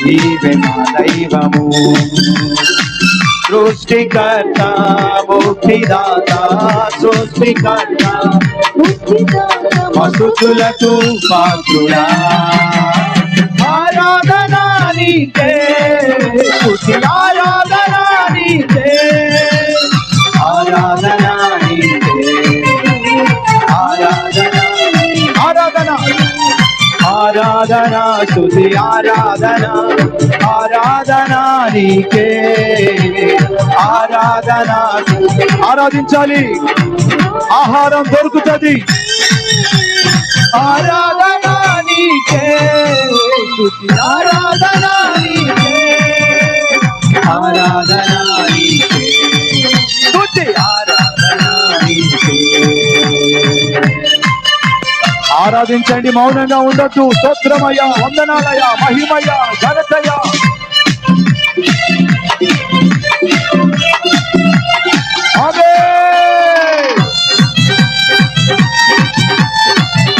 నీవే మా దైవము. సృష్టికర్త ముక్తిదాత, సృష్టికర్త మస్తుతులకు పాత్రుడా. ఆరాధన నీకే, స్తుతి ఆరాధన నీకే, ఆరాధన నీకే, ఆరాధన ఆరాధన ఆరాధన స్తుతి ఆరాధన, ఆరాధన నీకే, ఆరాధన. ఆరాధించాలి, ఆహారం దొరుకుతుంది. ఆరాధన నీకే, స్తుతి ఆరాధన నీకే, ఆరాధన నీకే, స్తుతి ఆరాధన నీకే. ఆరాధించండి, మౌనంగా ఉండొద్దు. స్తోత్రమయ్యా, వందనాలయ్యా, మహిమయ్యా, ఘనతయ్యా.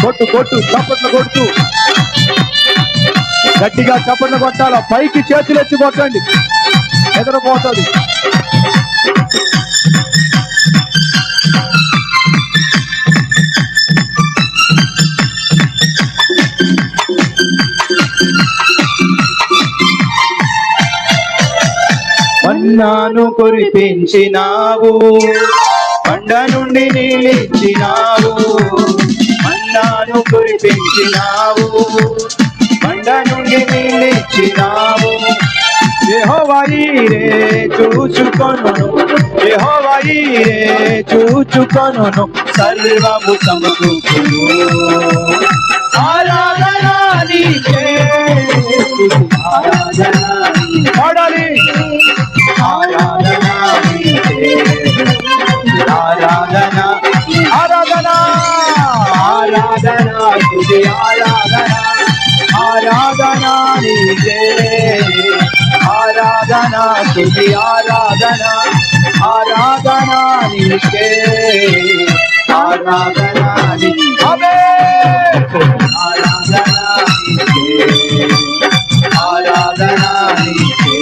కొట్టు కొట్టు, చప్పట్లు కొడుతూ గట్టిగా చప్పట్లు కొట్టాల. పైకి చేతులు ఎత్తి కొట్టండి, ఎదురుపోతుంది. మన్నాను కురిపించినావు, కొండ నుండి నీళ్ళిచ్చినావు. మన్నాను కురిపించినావు, కొండ నుండి నీళ్ళిచ్చినావు. యెహోవా ఈరే చూచుకొనును, యెహోవా ఈరే చూచుకొనును, సర్వము సమకూర్చును. ఆరాధన నీకే, ఆరాధన పాడాలి. ఆరాధన నీకే, ఆరాధన ఆరాధన ఆరాధన స్తుతి ఆరాధన, ఆరాధన నీకే, ఆరాధన స్తుతి ఆరాధన, ఆరాధన నీకే, ఆరాధన నీకే, ఆరాధన నీకే, ఆరాధన నీకే,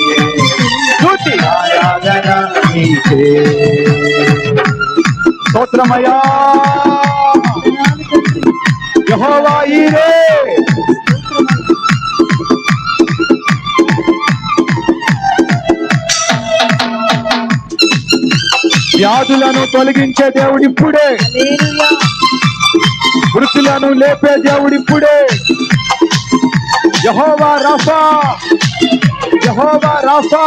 స్తుతి ఆరాధన నీకే. స్తోత్రమయ్యా, యెహోవా ఈరే. వ్యాధులను తొలగించే దేవుడిప్పుడే, మృతులను లేపే దేవుడిప్పుడే. యెహోవా రాఫా, యెహోవా రాఫా.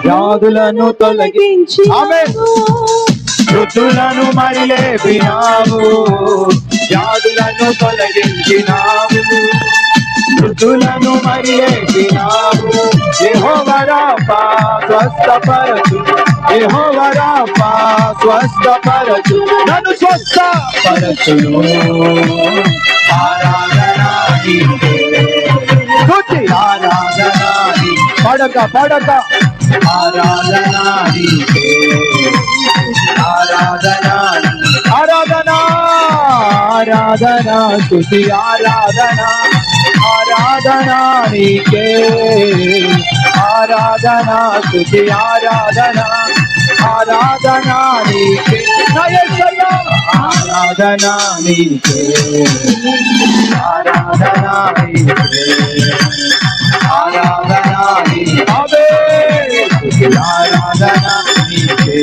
వ్యాధులను తొలగించి మృతులను మరి లేపినావు, వ్యాధులను తొలగించినావు, మృతులను మరి లేపినావు. యెహోవా రాఫా స్వస్థపరచు, యెహోవా రాఫా స్వస్థపరచు, నన్ను స్వస్థపరచును. ఆరాధన నీకే, స్తుతి ఆరాధన నీకే. పడక పడక ఆరాధన నీకే, ఆరాధన ఆరాధన స్తుతి ఆరాధన ఆరాధన నీకే ఆరాధన స్తుతి ఆరాధన ఆరాధన నీకే ఆరాధన నీకే ఆరాధన నీకే ఆరాధన నీకే ఆరాధన నీకే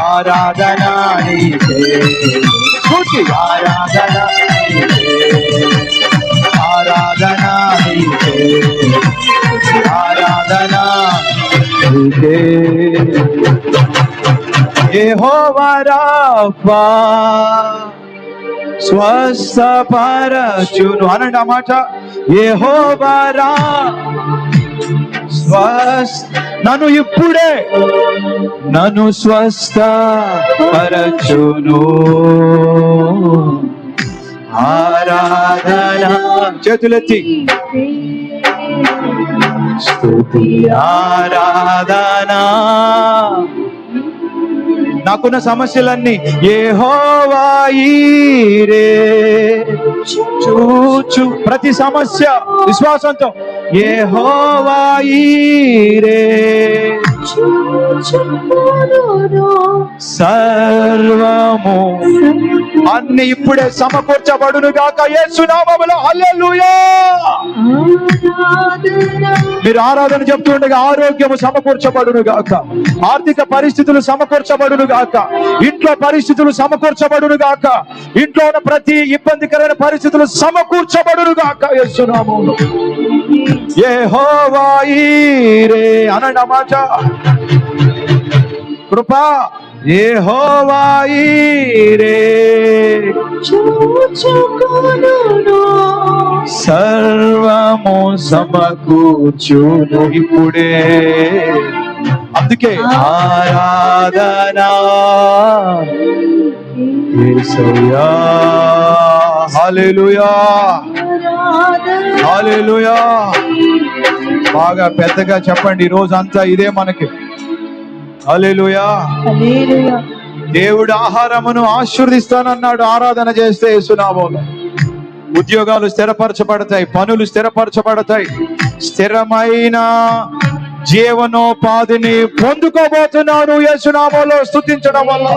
ఆరాధన నీకే స్తుతి ఆరాధన నీకే ఆరాధన నీకే ఆరాధన నీకే యెహోవా రాఫా స్వస్థపరచును అనండి ఆ మాట. యెహోవా రా నన్ను ఇప్పుడే నన్ను స్వస్థపరచును ఆరాధన చేతులెత్తి స్తుతి ఆరాధన. నాకున్న సమస్యలన్నీ యెహోవా ఈరే చూచు ప్రతి సమస్య విశ్వాసంతో యెహోవా ఈరే సర్వము అన్ని ఇప్పుడే సమకూర్చబడును గాక యేసు నామములో హల్లెలూయా. మీరు ఆరాధన చెప్తుండగా ఆరోగ్యము సమకూర్చబడును గాక, ఆర్థిక పరిస్థితులు సమకూర్చబడును గాక, ఇంట్లో పరిస్థితులు సమకూర్చబడును గాక, ఇంట్లో ఉన్న ప్రతి ఇబ్బందికరమైన పరిస్థితులు సమకూర్చబడును గాక యేసు నామములో. యెహోవా ఈరే అనండి ఆ మాట. కృపా యెహోవా ఈరే సర్వము సమకూర్చును ఇప్పుడే. అందుకే ఆరాధన యేసయ్యా హల్లెలూయా హల్లెలూయా. బాగా పెద్దగా చెప్పండి ఈ రోజు అంతా ఇదే మనకి. హల్లెలూయా. దేవుడు ఆహారమును ఆశీర్వదిస్తానన్నాడు ఆరాధన చేస్తే యేసు నామములో. ఉద్యోగాలు స్థిరపరచబడతాయి, పనులు స్థిరపరచబడతాయి, స్థిరమైన జీవనోపాధిని పొందుకోబోతున్నాను యేసు నామములో స్తుతించడం వల్ల.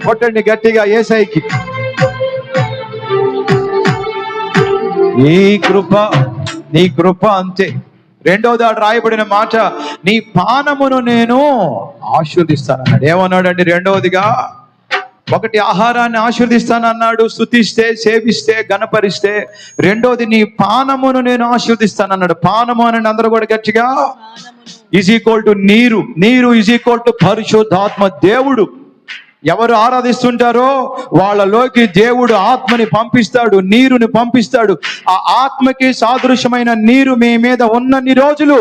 కొట్టండి గట్టిగా యేసయ్యకి. నీ కృప అంతే. రెండోది రాయబడిన మాట, నీ పానమును నేను ఆశీర్వదిస్తానన్నాడు. ఏమన్నాడండి? రెండవదిగా ఒకటి ఆహారాన్ని ఆశీర్వదిస్తానన్నాడు, స్తుతిస్తే, సేవిస్తే, గణపరిస్తే. రెండోది నీ పానమును నేను ఆశీర్వదిస్తానన్నాడు. పానము అని అందరూ కూడా గట్టిగా ఈజ్ ఈక్వల్ టు నీరు. నీరు ఈజ్ ఈక్వల్ టు పరిశుద్ధాత్మ. దేవుడు ఎవరు ఆరాధిస్తుంటారో వాళ్ళలోకి దేవుడు ఆత్మని పంపిస్తాడు, నీరుని పంపిస్తాడు. ఆ ఆత్మకి సాదృశ్యమైన నీరు మీ మీద ఉన్నన్ని రోజులు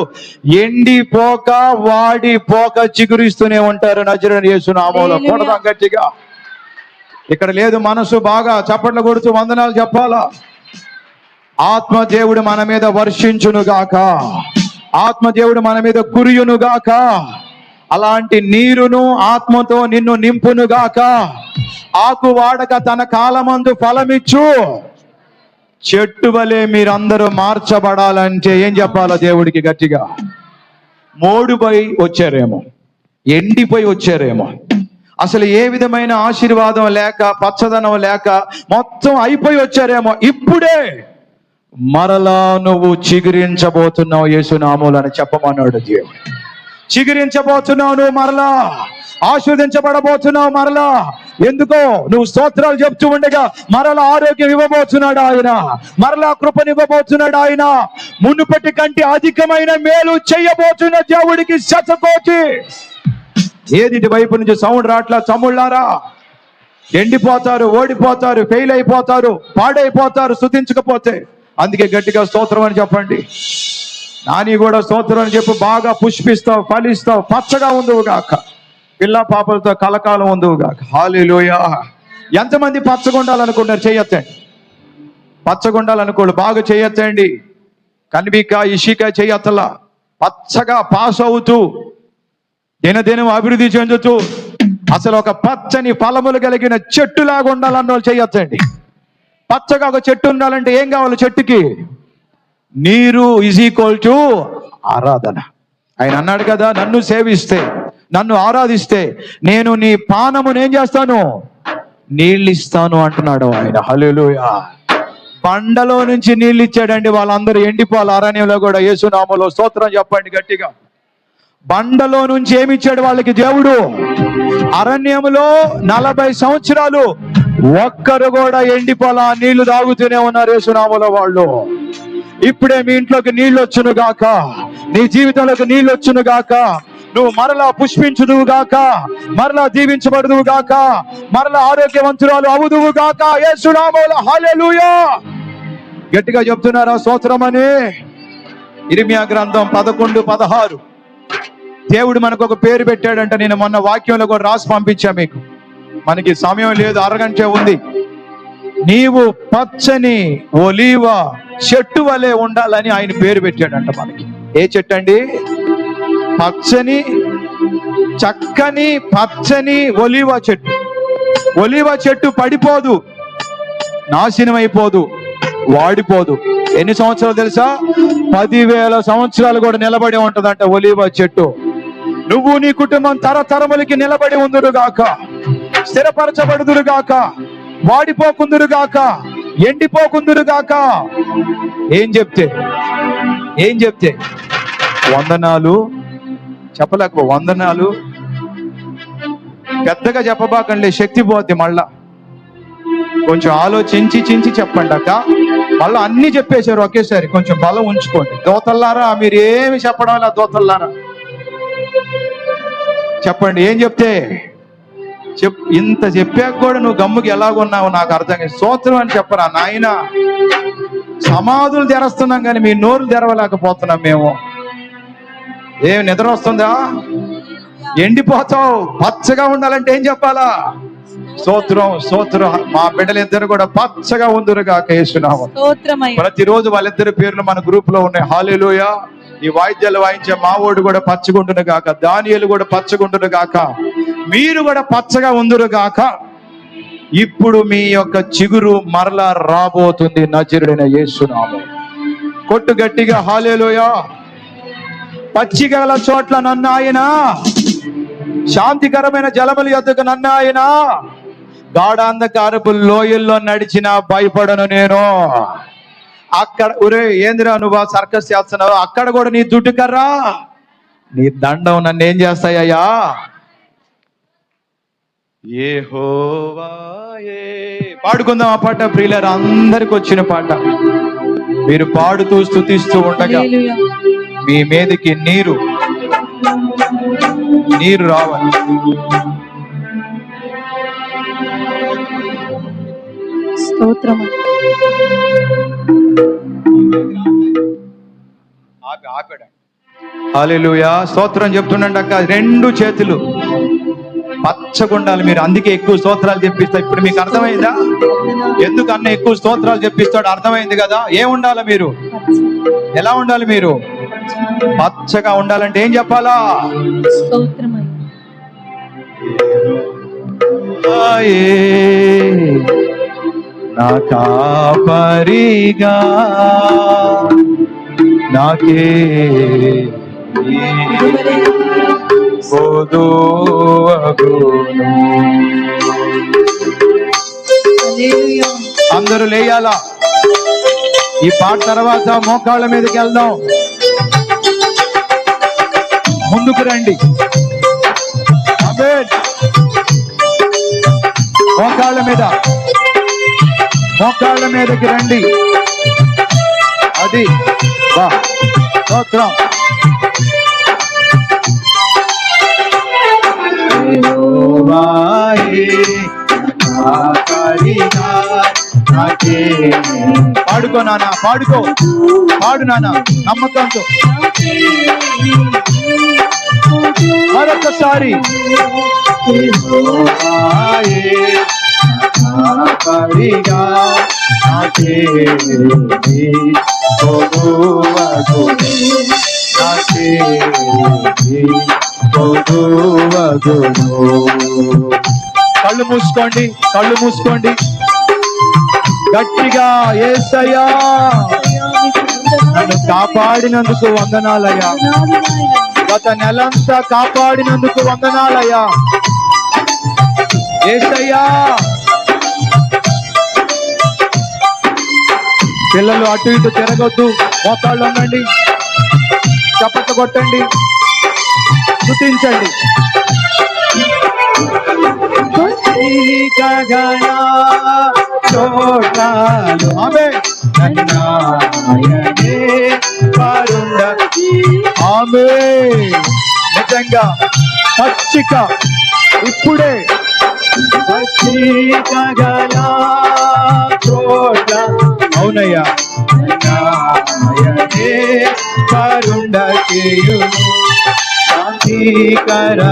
ఎండిపోక వాడిపోక చిగురిస్తూనే ఉంటారు నజరేయుడైన యేసు నామములో. కొడదాం గట్టిగా. ఇక్కడ లేదు మనసు బాగా చప్పట్లు కొడుతూ వందనాలు చెప్పాలా. ఆత్మ దేవుడు మన మీద వర్షించును గాక, ఆత్మ దేవుడు మన మీద కురియును గాక. అలాంటి నీరును ఆత్మతో నిన్ను నింపును గాక. ఆకు వాడక తన కాలమందు ఫలమిచ్చు చెట్టు వలె మీరందరూ మార్చబడాలంటే ఏం చెప్పాలా దేవుడికి గట్టిగా? మోడుపై వచ్చారేమో, ఎండిపోయి వచ్చారేమో, అసలు ఏ విధమైన ఆశీర్వాదం లేక, పచ్చదనం లేక మొత్తం అయిపోయి వచ్చారేమో. ఇప్పుడే మరలా నువ్వు చిగురించబోతున్నావు యేసు నామములో అని చెప్పమన్నాడు దేవుడు. చిగురించబోతున్నావు నువ్వు, మరలా ఆశీర్వదించబడబోతున్నావు మరలా. ఎందుకో నువ్వు స్తోత్రాలు చెప్తూ ఉండగా మరలా ఆరోగ్యం ఇవ్వబోతున్నాడు ఆయన, మరలా కృపనివ్వబోతున్నాడు ఆయన. మునుపటి కంటే అధికమైన మేలు చెయ్యబోతున్న దేవుడికి శతకోటి. ఏది వైపు నుంచి సౌండ్ రాట్లా తమ్ముళ్ళారా? ఎండిపోతారు, ఓడిపోతారు, ఫెయిల్ అయిపోతారు, పాడైపోతారు స్తుతించకపోతే. అందుకే గట్టిగా స్తోత్రం అని చెప్పండి. నాని కూడా స్తోత్రం అని చెప్పి బాగా పుష్పిస్తావు, ఫలిస్తావు, పచ్చగా ఉందువు గాక, పిల్ల పాపలతో కలకాలం ఉందువు గాక. హల్లెలూయా. ఎంతమంది పచ్చగుండాలనుకుంటారు? చెయ్యొద్దండి. పచ్చగుండాలనుకోండి, బాగా చెయ్యొద్దండి. కన్విక ఇషిక చెయ్యొత్తలా. పచ్చగా పాస్ అవుతూ దినదినం అభివృద్ధి చెందుతూ అసలు ఒక పచ్చని ఫలములు కలిగిన చెట్టులాగా ఉండాలన్న వాళ్ళు చేయొచ్చండి. పచ్చగా ఒక చెట్టు ఉండాలంటే ఏం కావాలి? చెట్టుకి నీరు ఈజ్ ఈక్వల్ టు ఆరాధన. ఆయన అన్నాడు కదా, నన్ను సేవిస్తే, నన్ను ఆరాధిస్తే నేను నీ పానమును ఏం చేస్తాను? నీళ్ళు ఇస్తాను అంటున్నాడు ఆయన. హల్లెలూయా. బండలో నుంచి నీళ్ళు ఇచ్చాడండి. వాళ్ళందరూ ఎండిపోవాలి అరణ్యంలో కూడా. యేసునామములో స్తోత్రం చెప్పండి గట్టిగా. బండలో నుంచి ఏమిచ్చాడు వాళ్ళకి దేవుడు? అరణ్యములో 40 సంవత్సరాలు ఒక్కరు కూడా ఎండిపోలా, నీళ్లు తాగుతూనే ఉన్నారు యేసునామములో వాళ్ళు. ఇప్పుడే మీ ఇంట్లోకి నీళ్ళు వచ్చును గాక, నీ జీవితంలోకి నీళ్ళు వచ్చును గాక, నువ్వు మరలా పుష్పించుదువు గాక, మరలా దీవించబడుదువు గాక, మరలా ఆరోగ్యవంతురాలు అవుదువు గాక యేసునామములో. హల్లెలూయా. గట్టిగా చెప్తున్నారా స్తోత్రమని? ఇర్మియా గ్రంథం 11:16. దేవుడు మనకు ఒక పేరు పెట్టాడంట. నేను మొన్న వాక్యంలో కూడా రాసి పంపించా మీకు. మనకి సమయం లేదు, అరగంటే ఉంది. నీవు పచ్చని ఒలీవ చెట్టు వలె ఉండాలని ఆయన పేరు పెట్టాడంట మనకి. ఏ చెట్టు అండి? పచ్చని, చక్కని పచ్చని ఒలీవ చెట్టు. ఒలీవ చెట్టు పడిపోదు, నాశనం అయిపోదు, వాడిపోదు. ఎన్ని సంవత్సరాలు తెలుసా? 10,000 సంవత్సరాలు కూడా నిలబడి ఉంటదంట ఒలీవ చెట్టు. నువ్వు నీ కుటుంబం తరతరములకి నిలబడి ఉందురుగాక, స్థిరపరచబడుదురుగాక, వాడిపోకుందురుగాక, ఎండిపోకుందురుగాక. ఏం చెప్తే వందనాలు చెప్పలేక, వందనాలు పెద్దగా చెప్పబాకండి, శక్తి పోద్ది. మళ్ళా కొంచెం ఆలోచించి చెప్పండి అక్క. మళ్ళా అన్ని చెప్పేశారు ఒకేసారి, కొంచెం బలం ఉంచుకోండి. దోతల్లారా, మీరు ఏమి చెప్పడం లేదు. దోతల్లారా చెప్పండి, ఏం చెప్తే ఇంత చెప్పాక కూడా నువ్వు గమ్ముకి ఎలాగున్నావు నాకు అర్థం కాదు. స్తోత్రం అని చెప్పరా నాయన. సమాధులు తెరస్తున్నాం కానీ మీ నోరు తెరవలేకపోతున్నాం మేము. ఏం నిద్ర వస్తుందా? ఎండిపోతావు. పచ్చగా ఉండాలంటే ఏం చెప్పాలా? స్తోత్రం, స్తోత్రం. మా బిడ్డలిద్దరు కూడా పచ్చగా ఉందురుగా యేసునామములో. ప్రతిరోజు వాళ్ళిద్దరి పేర్లు మన గ్రూప్ లో ఉన్నాయి. హల్లెలూయా. ఈ వాయిద్యాలు వాయించే మావోడు కూడా పచ్చగుండును గాక, దానియేలు కూడా పచ్చగుండును గాక, మీరు కూడా పచ్చగా ఉందురు గాక. ఇప్పుడు మీ యొక్క చిగురు మరలా రాబోతుంది నజరుడైన యేసునామములో. కొట్టు గట్టిగా హల్లెలూయా. పచ్చిగల చోట్ల నన్ను ఆయన, శాంతికరమైన జలముల యొద్దకు నన్ను ఆయన, గాఢాంధకారపు లోయల్లో నడిచినా భయపడను నేను. అక్కడ ఒరే ఏందిరా నువ్వు సర్కస్ చేస్తున్నావు, అక్కడ కూడా నీ దుడ్డుకర్రా, నీ దండం నన్ను ఏం చేస్తాయ్యా? యెహోవాయే. పాడుకుందాం ఆ పాట ప్రియులారా, అందరికి వచ్చిన పాట. మీరు పాడుతూ స్తుతిస్తూ ఉండగా మీ మీదకి నీరు రావాలి. స్తోత్రం. హల్లెలూయా. స్తోత్రం చెప్తుండండి అక్క. 2 చేతులు పచ్చగుండాలి మీరు. అందుకే ఎక్కువ స్తోత్రాలు చెప్పిస్తా. ఇప్పుడు మీకు అర్థమైందా ఎందుకు అన్న ఎక్కువ స్తోత్రాలు చెప్పిస్తాడు? అర్థమైంది కదా. ఏం ఉండాలి మీరు? ఎలా ఉండాలి మీరు? పచ్చగా ఉండాలంటే ఏం చెప్పాలా? నా కాపరిగా నాకే అందరూ లేయాలా? ఈ పాట తర్వాత మోకాళ్ళ మీదకి వెళ్దాం. ముందుకు రండి. మోకాళ్ళ మీదకి రండి. అది వా స్తోత్రం. పాడుకో నాన్న, పాడుకో, పాడు నాన్న నమ్మకంతో. మరొకసారి కళ్ళు మూసుకోండి, కళ్ళు మూసుకోండి. గట్టిగా యేసయ్యా నన్ను కాపాడినందుకు వందనాలయ్యా, గత నెలంతా కాపాడినందుకు వందనాలయ్యా యేసయ్యా. పిల్లలు అటు ఇటు తిరగొద్దు, మోకాళ్ళు ఉండండి, చప్పట్లు కొట్టండి, స్తుతించండి. ఆమె నిజంగా పచ్చిక ఇప్పుడే అవునయ్యా కరుండ చేయును శాంతికరమైన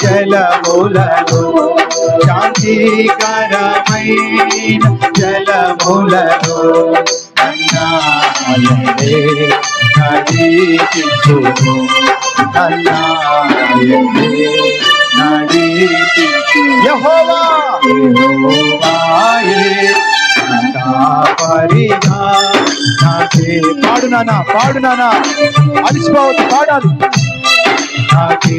జలములలో, శాంతికరమైన జలములలో అన్నాయనే నడిపించును, అన్నాయనే నడిపించు. యెహోవా యెహోవాయే కాపరిగా నాకే. పాడు నానా, పాడు నానా, అలిసిపోవద్దు, పాడాలి. నాకే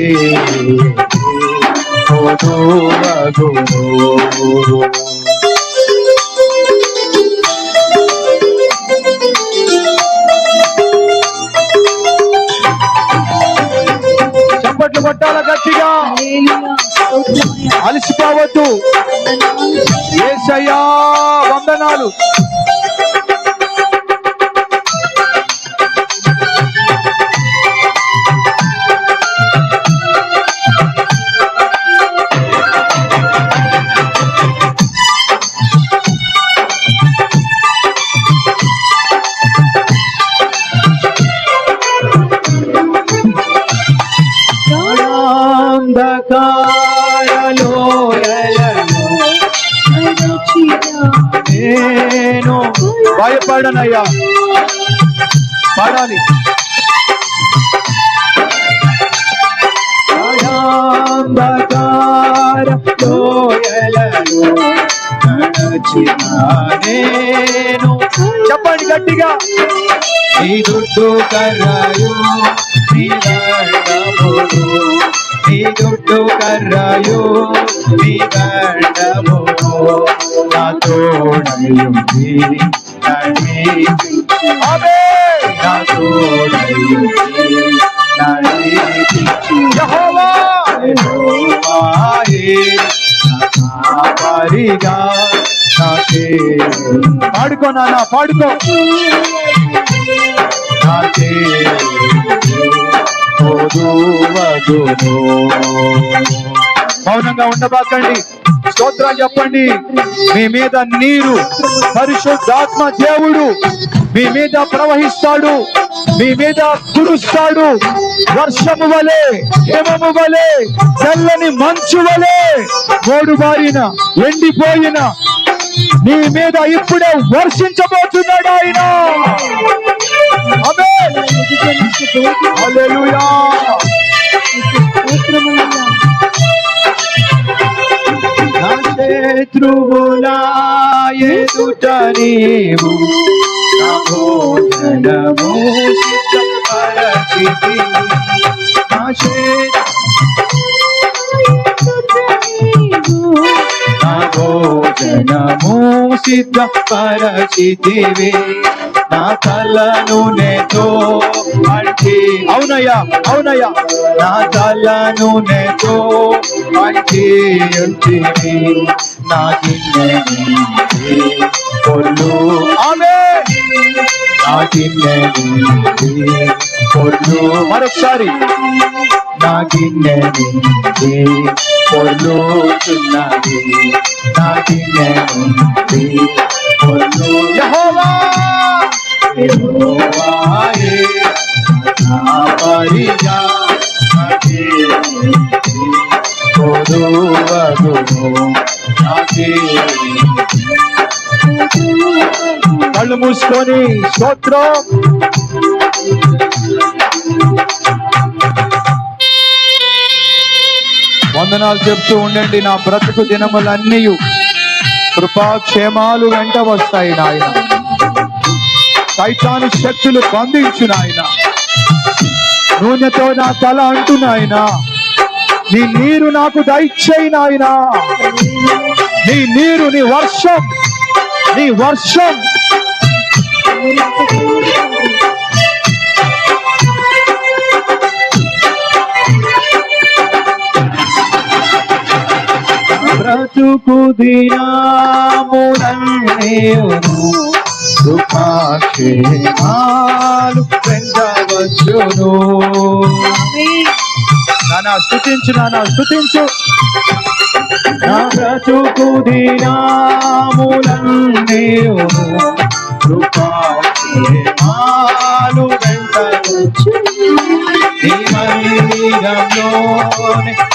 చప్పట్లు కొట్టాల గట్టిగా, అలిసిపోవద్దు. యేసయ్యా వందనాలు. నేను భయపడనయ్యా, పాడాలి. నేను చెప్పండి గట్టిగా. నీ దుడ్డు కర్రాయు నీ దండములు, నీ దుడ్డు కర్రాయు నీ దండములు నా తోడయుంది నడిపించు. నా తోడయుంది నడిపించు. యెహోవా యెహోవాయే కాపరిగా నాకే. పాడుకో నాన్న, పాడుకో. నాకే మౌనంగా ఉండబాకండి, స్తోత్రాలు చెప్పండి. మీ మీద నీరు పరిశుద్ధాత్మ దేవుడు మీ మీద ప్రవహిస్తాడు, మీ మీద కురుస్తాడు. వర్షము వలె, హిమము వలె, తెల్లని మంచు వలె, మోడుబారిన ఎండిపోయిన నీ మీద ఇప్పుడే వర్షించబోతున్నాడు ఆయన. ఆమేన్. హల్లెలూయా. నా శత్రువుల ఎదుట నీవు నా భోజనము సిద్ధపరచితివి. నా భోజనము సిద్ధపరచితివి. నా తలను నెతో అంటి. అవునయ్యా, అవునయ్యా. నా తలను నెతో అంటి ఉంటివి. నా గిన్నె పొల్లు. ఆమేన్. నా గిన్నె పొల్లు. మరొకసారి. నా గిన్నె పొల్లుచున్నది. నా గిన్నె పొల్లు. యెహోవా యెహోవాయే కాపరిగా నాకే తోడువగును. నాకే. కళ్ళు మూసుకొని స్తోత్రం. వందనాలు చెప్తూ ఉండండి. నా బ్రతుకు దినములన్నీ కృపాక్షేమాలు వెంట వస్తాయి నాయన. సైతాను శక్తులు బంధించు నాయన. నూనెతో నా తల అంటు నాయన. నీ నీరు నాకు దయచేయి నాయన. నీ నీరు, నీ వర్షం, నీ వర్షం బ్రతుకు దినములన్నీయును కృపాక్షేమాలు వెంటవచ్చును. నానా స్తుతించు, నానా స్తుతించు. నా బ్రతుకు దినములన్నీయును కృపాక్షేమాలు వెంటవచ్చును. నీ మందిరంలోనే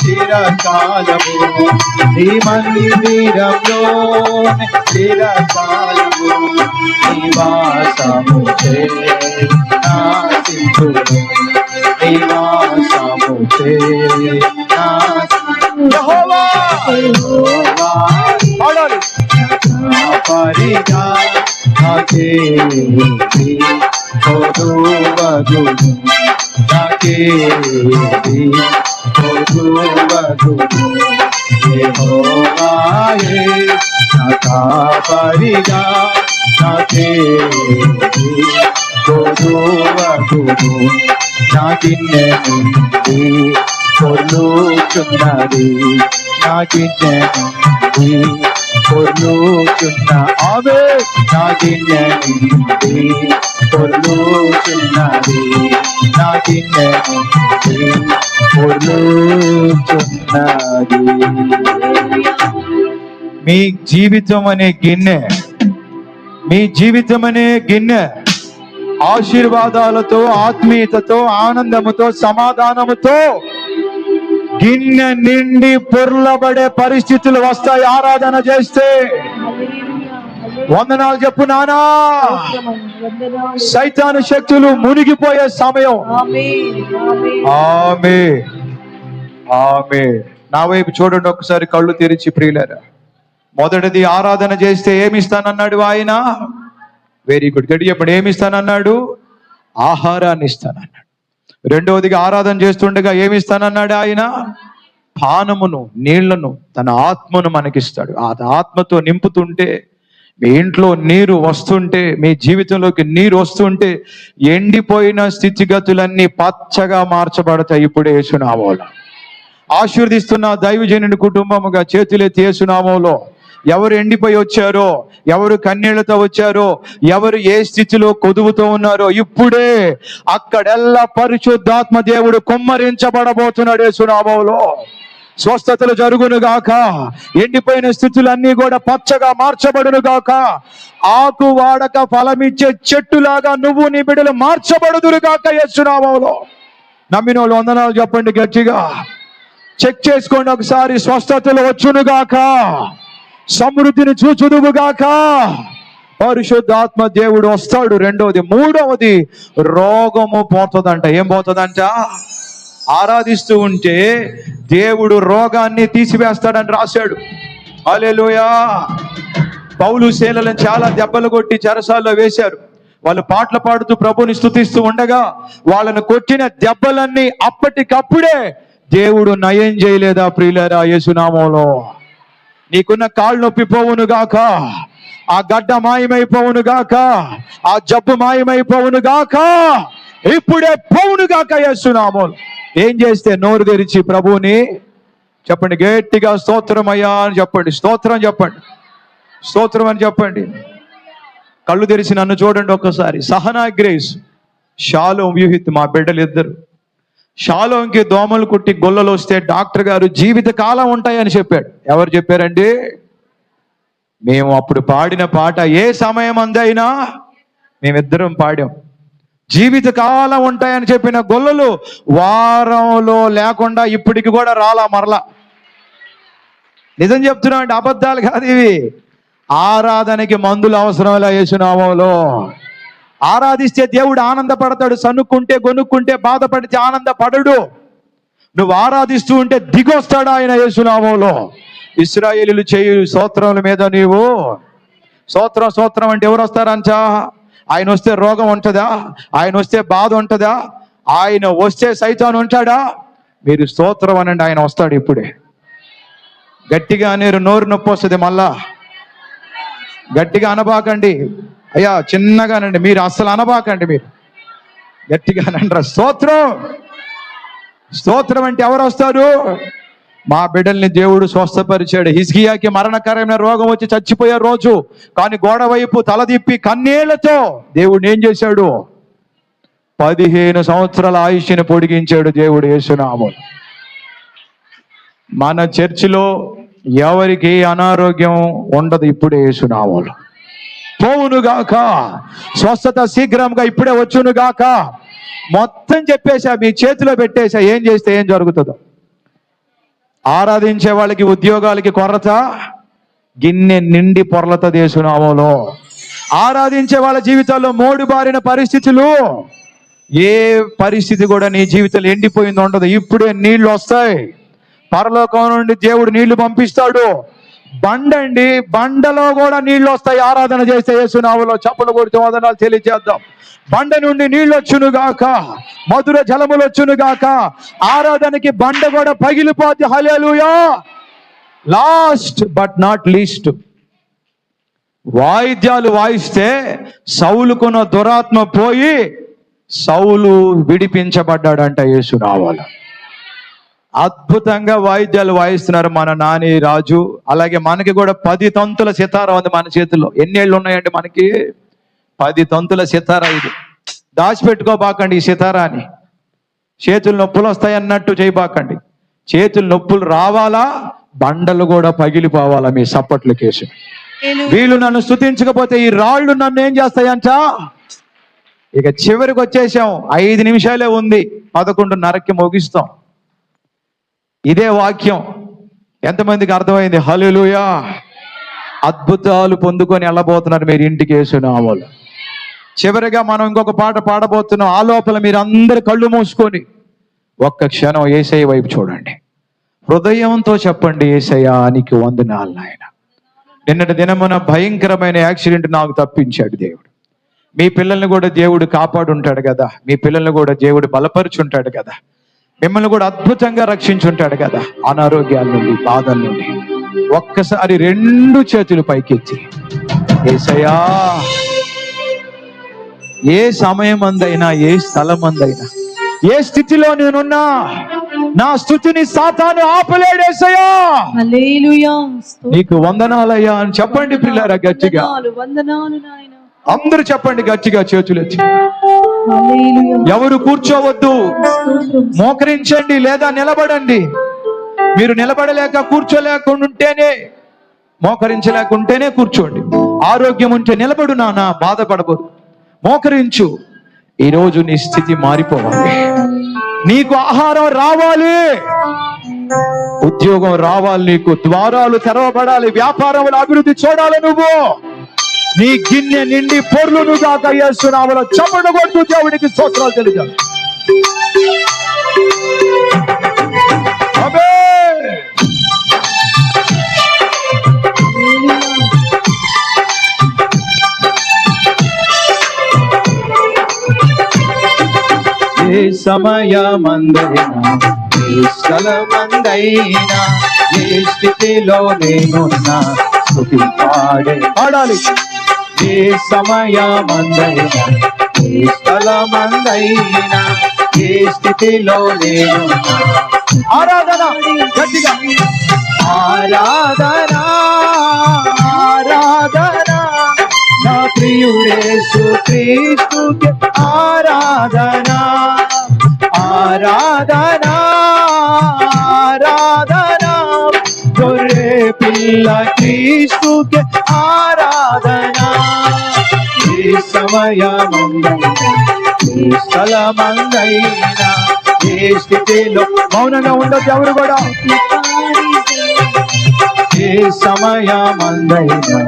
చిరకాలము, నీ మందిరంలోనే చిరకాలము నివాసము చేసితును. నివాసము యెహోవా పాడాలి. పరిగా నాకేది కొదువగును, నాకేది కొదువగును. యెహోవాయే నా కాపరిగా నాకేది కొదువగును. నా గిన్నె నుండి పొర్లుచున్నది, నా గిన్నె నుండి పొర్లుచున్న ఆమె, నా గిన్నె నుండి పొర్లుచున్నది, నా గిన్నె నుండి పొర్లుచున్నది. మీ జీవితం అనే గిన్నె, మీ జీవితం అనే గిన్నె ఆశీర్వాదాలతో, ఆత్మీయతతో, ఆనందముతో, సమాధానముతో గిన్నె నిండి పొర్లబడే పరిస్థితులు వస్తాయి ఆరాధన చేస్తే. వందనాలు చెప్పు నానా. సైతాను శక్తులు మునిగిపోయే సమయం. ఆమేన్, ఆమేన్. నా వైపు చూడండి ఒకసారి, కళ్ళు తెరిచి ప్రియులారా. మొదటిది, ఆరాధన చేస్తే ఏమిస్తానన్నాడు ఆయన? వెరీ గుడ్, గడి చెప్పండి. ఏమిస్తానన్నాడు? ఆహారాన్ని ఇస్తానన్నాడు. రెండవదిగా, ఆరాధన చేస్తుండగా ఏమిస్తానన్నాడు ఆయన? పానమును, నీళ్లను, తన ఆత్మను మనకిస్తాడు. ఆ ఆత్మతో నింపుతుంటే, మీ ఇంట్లో నీరు వస్తుంటే, మీ జీవితంలోకి నీరు వస్తుంటే ఎండిపోయిన స్థితిగతులన్నీ పచ్చగా మార్చబడతాయి. ఇప్పుడే యేసునామములో ఆశీర్దిస్తున్న దైవజనుని కుటుంబముగా చేతులెత్తి యేసునామములో ఎవరు ఎండిపోయి వచ్చారో, ఎవరు కన్నీళ్లతో వచ్చారో, ఎవరు ఏ స్థితిలో కొదువుతో ఉన్నారో, ఇప్పుడే అక్కడెల్లా పరిశుద్ధాత్మ దేవుడు కుమ్మరించబడబోతున్నాడు యేసునామములో. స్వస్థతలు జరుగును గాక. ఎండిపోయిన స్థితులన్నీ కూడా పచ్చగా మార్చబడును గాక. ఆకు వాడక ఫలమిచ్చే చెట్టులాగా నువ్వు నీ బిడ్డలు మార్చబడుదురు గాక యేసునామములో. నమ్మిన వాళ్ళు వందనాలు చెప్పండి గట్టిగా. చెక్ చేసుకోండి ఒకసారి. స్వస్థతలు వచ్చును గాక, సమృద్ధిని చూచుదువుగాక. పరిశుద్ధాత్మ దేవుడు వస్తాడు. రెండవది. మూడవది, రోగము పోతుందంట. ఏం పోతుందంట? ఆరాధిస్తూ ఉంటే దేవుడు రోగాన్ని తీసివేస్తాడని రాశాడు. హల్లెలూయా. పౌలు శీలను చాలా దెబ్బలు కొట్టి చెరసాల్లో వేశారు. వాళ్ళు పాటలు పాడుతూ ప్రభుని స్తుతిస్తూ ఉండగా వాళ్ళను కొట్టిన దెబ్బలన్నీ అప్పటికప్పుడే దేవుడు నయం చేయలేదా ప్రియులారా? యేసునామములో నీకున్న కాళ్ళు నొప్పి పోవును గాక, ఆ గడ్డ మాయమైపోవును గాక, ఆ జబ్బు మాయమైపోవును గాక, ఇప్పుడే పోవును గాక యేసునామములో. ఏం చేస్తే? నోరు తెరిచి ప్రభువుని చెప్పండి గట్టిగా. స్తోత్రమయ్యా అని చెప్పండి. స్తోత్రం చెప్పండి. స్తోత్రం అని చెప్పండి. కళ్ళు తెరిచి నన్ను చూడండి ఒక్కసారి. సహనా గ్రేస్, షాలోం, వ్యూహిత్, మా బిడ్డలు ఇద్దరు. షాలోంకి దోమలు కుట్టి గొల్లలు వస్తే డాక్టర్ గారు జీవిత కాలం ఉంటాయని చెప్పాడు. ఎవరు చెప్పారండి? మేము అప్పుడు పాడిన పాట ఏ సమయం అందైనా మేమిద్దరం పాడాం. జీవిత కాలం ఉంటాయని చెప్పిన గొల్లలు వారంలో లేకుండా ఇప్పటికి కూడా రాలా మరలా. నిజం చెప్తున్నా అండి, అబద్ధాలు కాదు ఇవి. ఆరాధనకి మందులు అవసరం లే యేసునామములో. ఆరాధిస్తే దేవుడు ఆనందపడతాడు. సనుక్కుంటే, గొనుక్కుంటే, బాధపడితే ఆనందపడడు. నువ్వు ఆరాధిస్తూ ఉంటే దిగొస్తాడు ఆయన యేసునామంలో. ఇశ్రాయేలీయులు చేయు స్తోత్రముల మీద నీవు స్తోత్రం స్తోత్రం అంటే ఎవరు వస్తారంచా? ఆయన వస్తే రోగం ఉంటుందా? ఆయన వస్తే బాధ ఉంటుందా? ఆయన వస్తే సైతాను ఉంటాడా? మీరు స్తోత్రం అనండి, ఆయన వస్తాడు ఇప్పుడే. గట్టిగా అనేరు, నోరు నొప్పి వస్తుంది. మళ్ళా గట్టిగా అనబాకండి అయ్యా, చిన్నగానండి, మీరు అస్సలు అనబాకండి, మీరు గట్టిగా అనండి. స్తోత్రం స్తోత్రం అంటే ఎవరు వస్తారు? మా బిడ్డల్ని దేవుడు స్వస్థపరిచాడు. హిజ్కియాకి మరణకరమైన రోగం వచ్చి చచ్చిపోయే రోజు, కానీ గోడ వైపు తలదిప్పి కన్నీళ్లతో దేవుడు ఏం చేశాడు? 15 సంవత్సరాల ఆయుష్ని పొడిగించాడు దేవుడు యేసునామములో. మన చర్చిలో ఎవరికి అనారోగ్యం ఉండదు ఇప్పుడే యేసునామములో. పోవునుగాక, స్వస్థత శీఘ్రంగా ఇప్పుడే వచ్చునుగాక. మొత్తం చెప్పేశా, మీ చేతిలో పెట్టేశా. ఏం చేస్తే ఏం జరుగుతుందో. ఆరాధించే వాళ్ళకి ఉద్యోగాలకి కొరత గిన్నె నిండి పొరలత యేసునామములో. ఆరాధించే వాళ్ళ జీవితాల్లో మోడు బారిన పరిస్థితులు, ఏ పరిస్థితి కూడా నీ జీవితంలో ఎండిపోయింది ఉండదు. ఇప్పుడే నీళ్లు వస్తాయి. పరలోకం నుండి దేవుడు నీళ్లు పంపిస్తాడు. బండండి, బండలో కూడా నీళ్లు వస్తాయి ఆరాధన చేస్తే యేసునామములో. చప్పలు కొడుతూ వదనాలు తెలియజేద్దాం. బండ నుండి నీళ్ళు వచ్చునుగాక, మధుర జలములు వచ్చునుగాక. ఆరాధనకి బండ కూడా పగిలిపోద్ది. హల్లెలూయా. లాస్ట్ బట్ నాట్ లీస్ట్, వాయిద్యాలు వాయిస్తే సౌలుకున్న దురాత్మ పోయి సౌలు విడిపించబడ్డాడంట యేసునామములో. అద్భుతంగా వాయిద్యాలు వాయిస్తున్నారు మన నాని రాజు. అలాగే మనకి కూడా 10 తంతుల సితారా ఉంది మన చేతిలో. ఎన్నేళ్ళు ఉన్నాయండి మనకి? 10 తంతుల సితారా. ఇది దాచిపెట్టుకోబాకండి ఈ సితారాని. చేతులు నొప్పులు వస్తాయి అన్నట్టు చేయబాకండి. చేతులు నొప్పులు రావాలా, బండలు కూడా పగిలిపోవాలా మీ సప్పట్ల కేసు. వీళ్ళు నన్ను స్తుతించకపోతే ఈ రాళ్ళు నన్ను ఏం చేస్తాయంట? ఇక చివరికి వచ్చేసాం. 5 నిమిషాలే ఉంది, 11:30కి ముగిస్తాం. ఇదే వాక్యం ఎంతమందికి అర్థమైంది? హల్లెలూయా. అద్భుతాలు పొందుకొని వెళ్ళబోతున్నారు మీరు ఇంటికి యేసునామములో. చివరిగా మనం ఇంకొక పాట పాడబోతున్నాం. ఆ లోపల మీరు అందరు కళ్ళు మూసుకొని ఒక్క క్షణం యేసయ్య వైపు చూడండి. హృదయంతో చెప్పండి, యేసయ్యా నీకు వందనాలు నాయన. నిన్నటి దినమున భయంకరమైన యాక్సిడెంట్ నాకు తప్పించాడు దేవుడు. మీ పిల్లల్ని కూడా దేవుడు కాపాడుంటాడు కదా. మీ పిల్లల్ని కూడా దేవుడు బలపరుచుంటాడు కదా. మిమ్మల్ని కూడా అద్భుతంగా రక్షించుంటాడు కదా అనారోగ్యాల నుండి, బాధల నుండి. ఒక్కసారి 2 చేతులు పైకెత్తి, యేసయ్యా, ఏ సమయం అందైనా, ఏ స్థలం అందైనా, ఏ స్థితిలో నేనున్నా, నా స్తుతిని సాతాను ఆపలేడు యేసయ్యా. హల్లెలూయా. నీకు వందనాలయ్యా అని చెప్పండి పిల్లరా గట్టిగా. వందనాలు నాయనా. అందరూ చెప్పండి గట్టిగా చేతులు ఎత్తి. హల్లెలూయా. ఎవరు కూర్చోవద్దు, మోకరించండి లేదా నిలబడండి. మీరు నిలబడలేక కూర్చోలేకుండా ఉంటేనే, మోకరించలేకుంటేనే కూర్చోండి. ఆరోగ్యం ఉంటే నిలబడు నాన్న, బాధపడబోదు. మోకరించు. ఈరోజు నీ స్థితి మారిపోవాలి. నీకు ఆహారం రావాలి, ఉద్యోగం రావాలి, నీకు ద్వారాలు తెరవబడాలి, వ్యాపారంలో అభివృద్ధి చూడాలి. నువ్వు నీ గిన్నె నిండి పొర్లును గాక యేసునామములో. చప్పట్లు కొడుతూ దేవునికి స్తోత్రాలు తెలియజేయాలి. ఆమేన్. ఏ సమయమందైనా, ఏ స్థలమందైనా, ఏ స్థితిలో నేనున్నా స్తుతి పాడాలి. ఏ సమయమందైనా, ఏ స్థలమందైనా, ఏ స్థితిలో నేనున్నా ఆరాధన గట్టిగా. ఆరాధన ఆరాధన నా ప్రియుడేసు క్రీస్తుకే ఆరాధన. ఆరాధన ఆరాధన గొర్రె పిల్ల క్రీస్తుకే ఆరాధన. ఏ సమయమందైనా, ఏ స్థలమందైనా, ఏ స్థితిలో మౌనంగా ఉండదు ఎవరు కూడా. ఏ సమయమందైనా,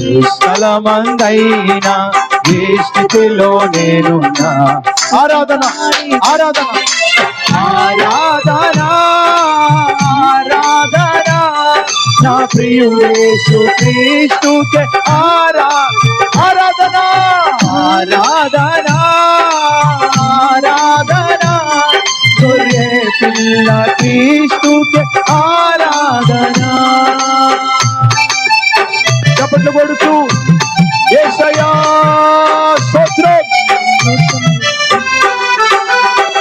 ఏ స్థలమందైనా, ఏ స్థితిలో నేనున్నా. ఆరాధన ఆరాధన ఆరాధన ఆరాధన నా ప్రియుడేసు క్రీస్తుకే ఆరాధన ఆరాధన ఆరాధన గొర్రె పిల్ల క్రీస్తుకే ఆరాధన. చప్పట్లు కొడుతూ యేసయ్యా స్తోత్రం.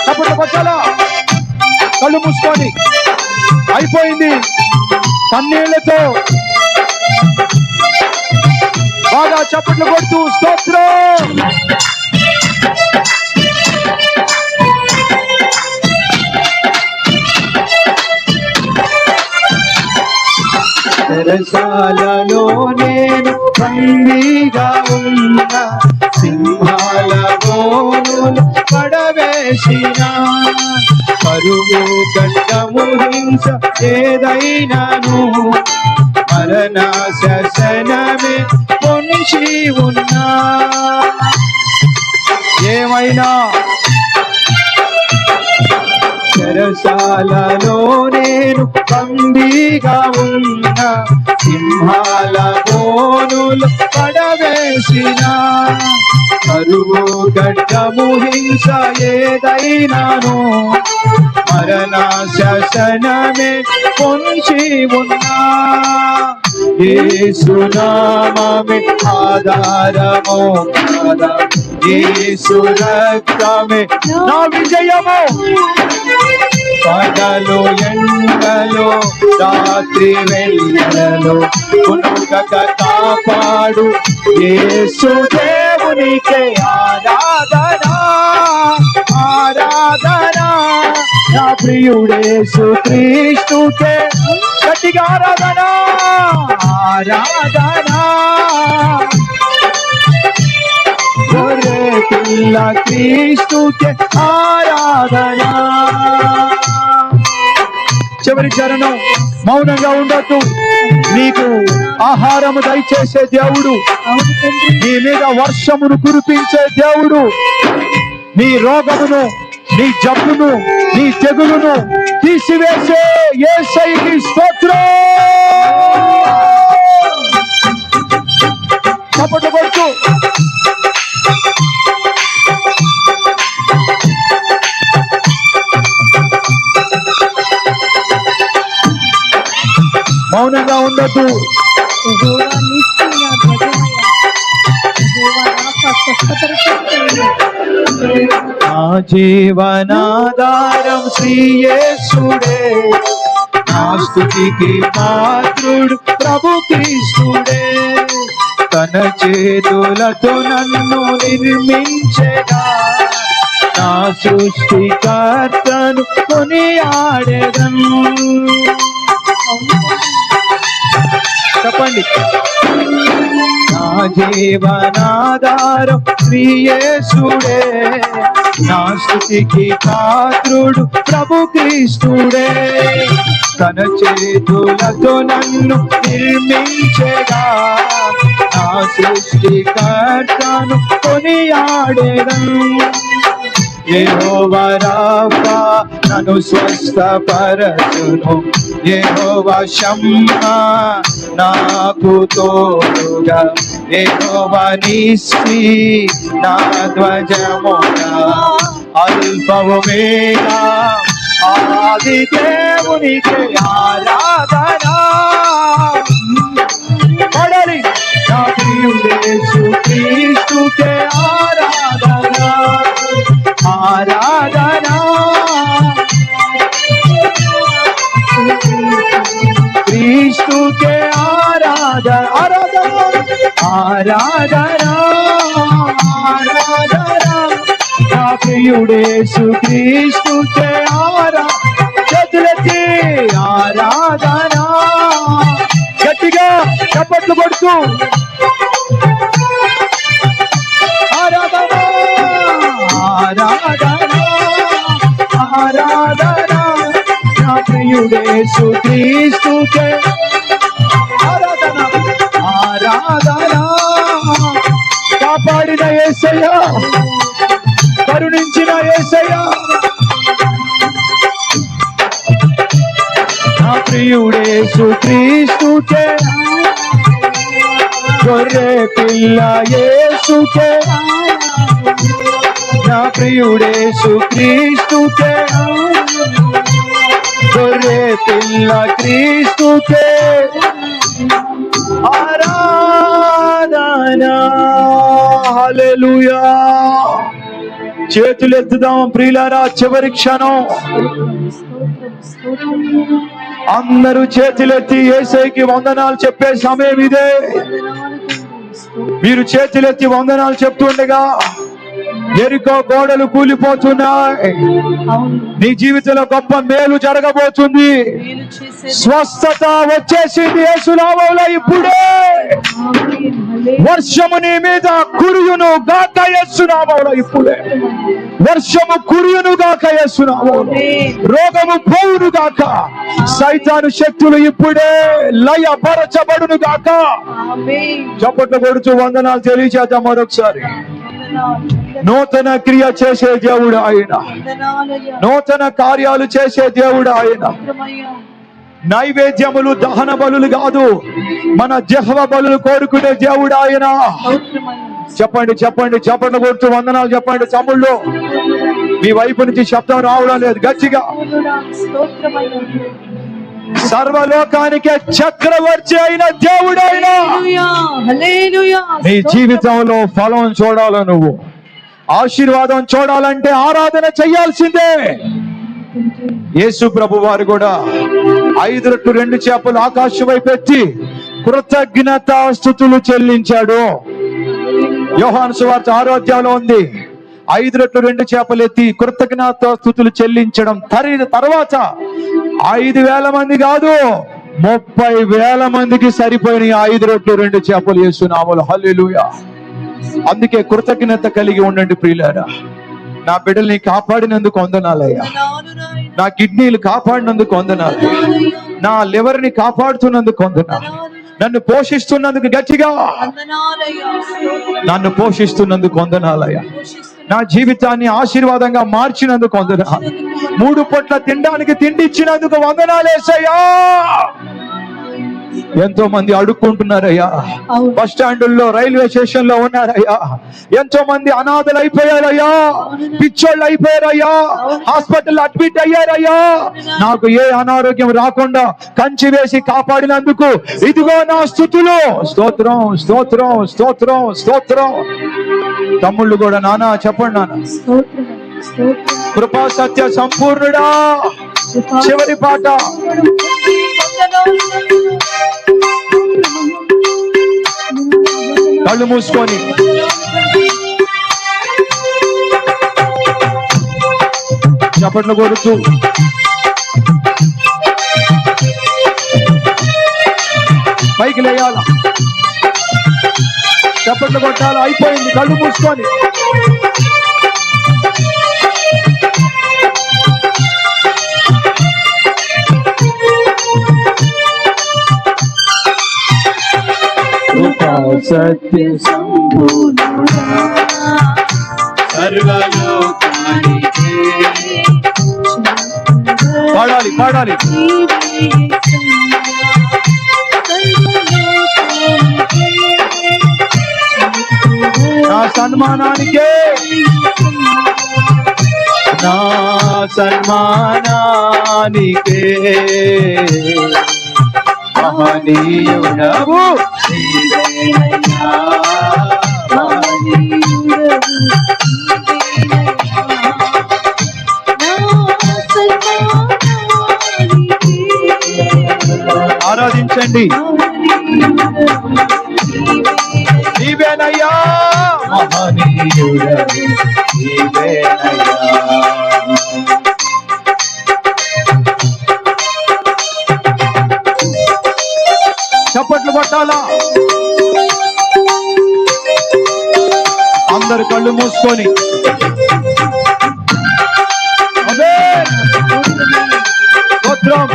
చప్పట్లు కొట్టాలా? కళ్ళు మూసుకొని అయిపోయింది. కన్నీళ్లతో బాగా చప్పట్లు కొడుతూ స్తోత్రం. చెరసాలలో నేను బందీగా ఉన్న, సింహాల బోనులు పడవేసిన, పరుగు గడ్డము హింస ఏదైనాను, మరణ శాసనమే పొంచి ఉన్నా. ఏమైనా చెరసాలలో నేను బందీగా ఉన్న, సింహాల బోనులు పడవేసిన, కరువు గడ్డము హింస ఏదైనాను, మరణ శాసనమే పొంచి ఉన్నా. యేసు నామమే ఆధారము కదా, యేసు రక్తమే నా విజయము. పగలు ఎండలో రాత్రి వెన్నెలలో పునుగక కాపాడు యేసు దేవునికే ఆరాధన ఆరాధన నా ప్రియుడేసు క్రీస్తుకే గట్టిగా ఆరాధన ఆరాధన. గొర్రె పిల్ల క్రీస్తుకే ఆరాధన. చివరి చరణం మౌనంగా ఉండొద్దు. నీకు ఆహారము దయచేసే దేవుడు, నీ మీద వర్షమును కురిపించే దేవుడు, నీ రోగమును, నీ జబ్బును, నీ తెగులును తీసివేసే యేసయ్యకి స్తోత్రం. చప్పట్లు కొట్టు. మౌనంగా ఉండద్దు. నా జీవనాధారం శ్రీ యేసుడే, నా స్తుతికి పాత్రుడు ప్రభు క్రీస్తుడే. తన చేతులతో నన్ను నిర్మించెగా, నా సృష్టికర్తను కొనియాడెదను. చెప్పండి. నా జీవనాధారం శ్రీ యేసుడే, నా స్తుతికి పాత్రుడు ప్రభు క్రీస్తుడే. తన చేతులతో నన్ను నిర్మించెగా, నా సృష్టికర్తను కొనియాడెదను. యెహోవా రాఫా నన్ను స్వస్థపరచును, యెహోవా షమ్మా నాకు తోడుగా, యెహోవా నీసి నా ధ్వజముగా. అల్ఫవు ఓమేగా ఆది దేవునికి ఆరాధన. పడాలి. నా ప్రియుడేసు క్రీస్తుకే ఆరాధన ఆరాధన. క్రీస్తుకే ఆరాధన ఆరాధన ఆరాధన. నా ప్రియుడేసు క్రీస్తుకే ఆరాధన. చేతులెత్తి ఆరాధన. గట్టిగా చప్పట్లు కొడుతూ ఆరాధన ఆరాధన ఆరాధన. నా ప్రియుడేసు క్రీస్తుకే ఆరాధన ఆరాధన. కాపాడిన యేసయ్య, కరుణించిన యేసయ్య, నా ప్రియుడేసు క్రీస్తుకే, గొర్రె పిల్ల యేసుకే, నా ప్రియుడేసు క్రీస్తుకే, గొర్రె పిల్ల క్రీస్తుకే ఆరాధనా. హల్లెలూయా. చేతులు ఎత్తుదాం ప్రియులారా. చివరి క్షణం అందరూ చేతులెత్తి యేసయ్యకి వందనాలు చెప్పే సమయం ఇదే. మీరు చేతులెత్తి వందనాలు చెప్తుండగా ఎరికో గోడలు కూలిపోతున్నాయి. నీ జీవితంలో గొప్ప మేలు జరగబోతుంది. స్వస్థత వచ్చేసింది యేసు నామములో ఇప్పుడే. వర్షము నీ మీద కురియును గాక యేసు నామములో ఇప్పుడే. వర్షము కురియును గాక యేసు నామములో. రోగము పోవును గాక. సైతాను శక్తులు ఇప్పుడే లయపరచబడును గాక. చప్పట్లు కొడుతూ వందనాలు తెలియజేద్దాం మరొకసారి. నూతన క్రియ చేసే దేవుడు ఆయన, నూతన కార్యాలు చేసే దేవుడు ఆయన. నైవేద్యములు దహన బలులు కాదు, మన జెహోవా బలులు కోరుకునే దేవుడు ఆయన. చెప్పండి చెప్పండి, చప్పట్లు కొడుతూ వందనాలు చెప్పండి. తమ్ముళ్ళు మీ వైపు నుంచి శబ్దం రావడం లేదు, గట్టిగా. సర్వలోకానికే చక్రవర్తి అయిన దేవుడు ఆయన. నీ జీవితంలో ఫలం చూడాల, నువ్వు ఆశీర్వాదం చూడాలంటే ఆరాధన చెయ్యాల్సిందే. యేసు ప్రభు వారు కూడా 5 రొట్టెలు 2 చేపలు ఆకాశం వైపు ఎత్తి కృతజ్ఞతా స్తుతులు చెల్లించాడు. యోహాను సువార్త 6వ అధ్యాయంలో ఉంది. 5 రొట్టెలు 2 చేపలు ఎత్తి కృతజ్ఞతా స్తుతులు చెల్లించడం తర్వాత 5,000 మంది కాదు, 30,000 మందికి సరిపోయిన 5 రొట్టెలు 2 చేపలు యేసు నామములో. హల్లెలూయా. అందుకే కృతజ్ఞత కలిగి ఉండండి ప్రియులారా. నా బిడ్డల్ని కాపాడినందుకు వందనాలయ్యా. నా కిడ్నీలు కాపాడినందుకు వందనాలు. నా లివర్ ని కాపాడుతున్నందుకు వందనాలు. నన్ను పోషిస్తున్నందుకు, గట్టిగా నన్ను పోషిస్తున్నందుకు వందనాలయ్యా. నా జీవితాన్ని ఆశీర్వాదంగా మార్చినందుకు వందనాలు. 3 పూట్ల తినడానికి తిండి ఇచ్చినందుకు వందనాలేసయ్యా. ఎంతో మంది అడుక్కుంటున్నారయ్యా. బస్ స్టాండుల్లో, రైల్వే స్టేషన్ లో ఉన్నారయ్యా. ఎంతో మంది అనాథలు అయిపోయారయ్యా, పిచ్చోళ్ళు అయిపోయారయ్యా, హాస్పిటల్ అడ్మిట్ అయ్యారయ్యా. నాకు ఏ అనారోగ్యం రాకుండా కంచి వేసి కాపాడినందుకు ఇదిగో నా స్తుతులు. స్తోత్రం స్తోత్రం స్తోత్రం స్తోత్రం. తమ్ముళ్ళు కూడా నానా చెప్పండి. నాన్న కృపా సత్య సంపూర్ణుడా. చివరి పాట. కళ్ళు మూసుకొని చప్పట్లు కొడుతూ పైకి లేయాల, చప్పట్లు కొట్టాలి. అయిపోయింది. కళ్ళు మూసుకొని సత్య సంపూర్ణుడా సర్వలోకానికే. పాడాలి పాడాలి. నా సన్మానానికే, నా సన్మానానికే మహనీయుడవు ఆరాధించండి. నీవేనయ్యా మహనీయుడవు, నీవేనయ్యా. చప్పట్లు కొట్టాలా. అందరు కళ్ళు మూసుకొని అదే స్తోత్రం.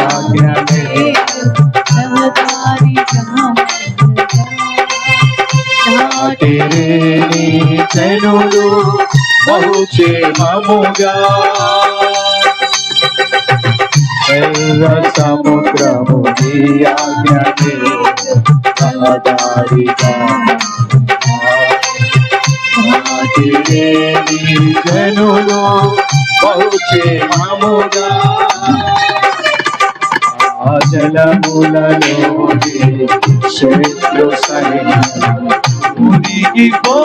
ఆజ్ఞనే నాటిరేని జనులు బహుక్షేమముగా ఎర్ర సముద్రము నీ ఆజ్ఞనే రహదారిగా నాటిరేని జనులు బహుక్షేమముగా జలములలోని శత్రు సైన్యము మునిగిపోయెనే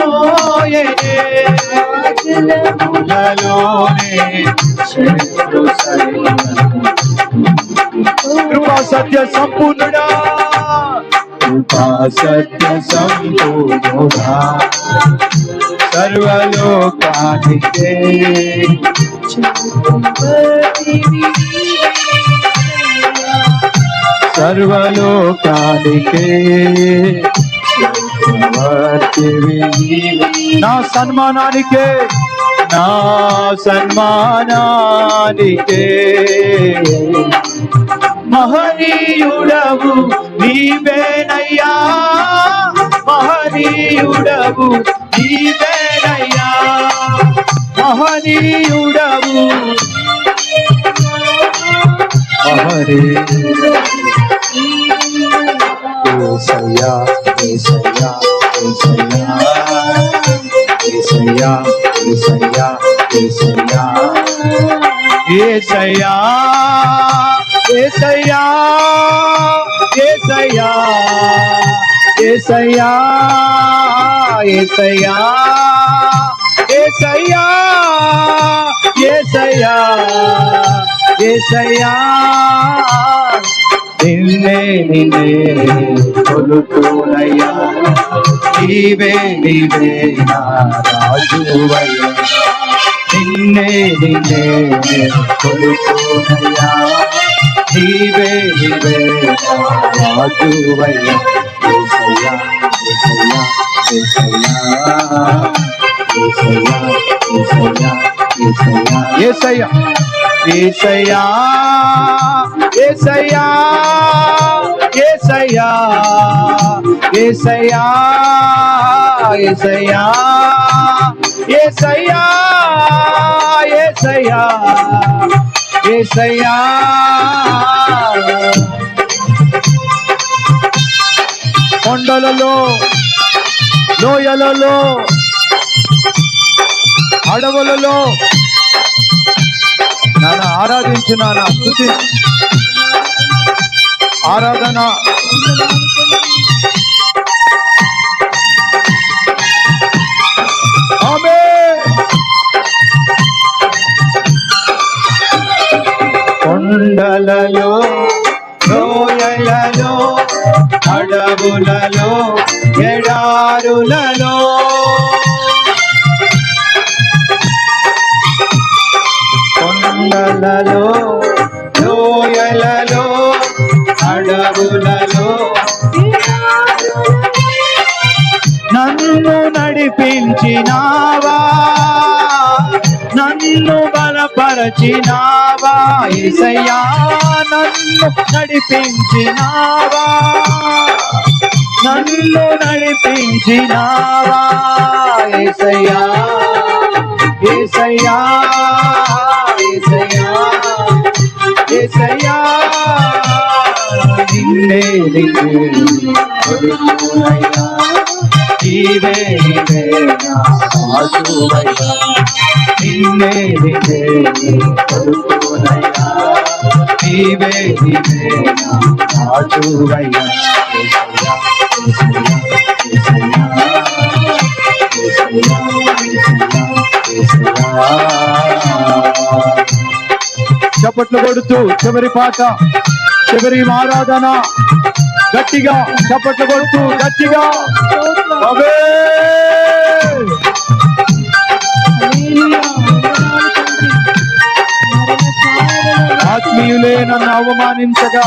జలములలోని శత్రు సైన్యము కృపా సత్య సంపూర్ణుడా కృపా సత్య సంపూర్ణుడా సర్వలోకానికే సర్వలోకానికే నా సన్మానానికే మహనీయుడవు నీవేనయ్యా మహనీయుడవు నీవేనయ్యా మహనీయుడవు ఏసయ్యా ఏసయ్యా ఏసయ్యా ఏసయ్యా ఏసయ్యా ఏసయ్యా ఏసయ్యా ఏసయ్యా ఏసయ్యా ఏసయ్యా ఏసయ్యా ఏసయ్యా ఏసయ్యా ఏసయ్యా నిన్నే నిన్నే కొలుతునయ్యా నీవే నీవే నా రాజువయ్యా నిన్నే నిన్నే కొలుతునయ్యా నీవే నీవే నా రాజువయ్యా ఏసయ్యా ఏసయ్యా ఏసయ్యా ఏసయ్యా ఏసయ్యా ఏసయ్యా ఏసయ్యా ఏసయ్యా ఏసయ్యా ఏసయ్యా ఏసయ్యా ఏసయ్యా కొండలలో లోయలలో అడవులలో నాన్న ఆరాధించు నాన్న స్తుతి ఆరాధన ఆమేన్ కొండలలో లోయలలో అడవులలో ఎడారులలో కొండలలో లోయలలో అడవులలో నన్ను నడిపించినావా నన్ను బలపరచినావా యేసయ్యా నన్ను నడిపించినావా నన్ను నడిపించినావా యేసయ్యా యేసయ్యా యేసయ్యా యేసయ్యా నిన్నే నిన్నే కొలుతునయ్యా నీవే నీవే నా రాజువయ్యా నిన్నే నిన్నే కొలుతునయ్యా నీవే నీవే నా రాజువయ్యా యేసయ్యా యేసయ్యా యేసయ్యా యేసయ్యా చప్పట్లు కొడుతూ చివరి పాట చివరి ఆరాధన గట్టిగా చప్పట్లు కొడుతూ గట్టిగా ఆత్మీయులే నన్ను అవమానించగా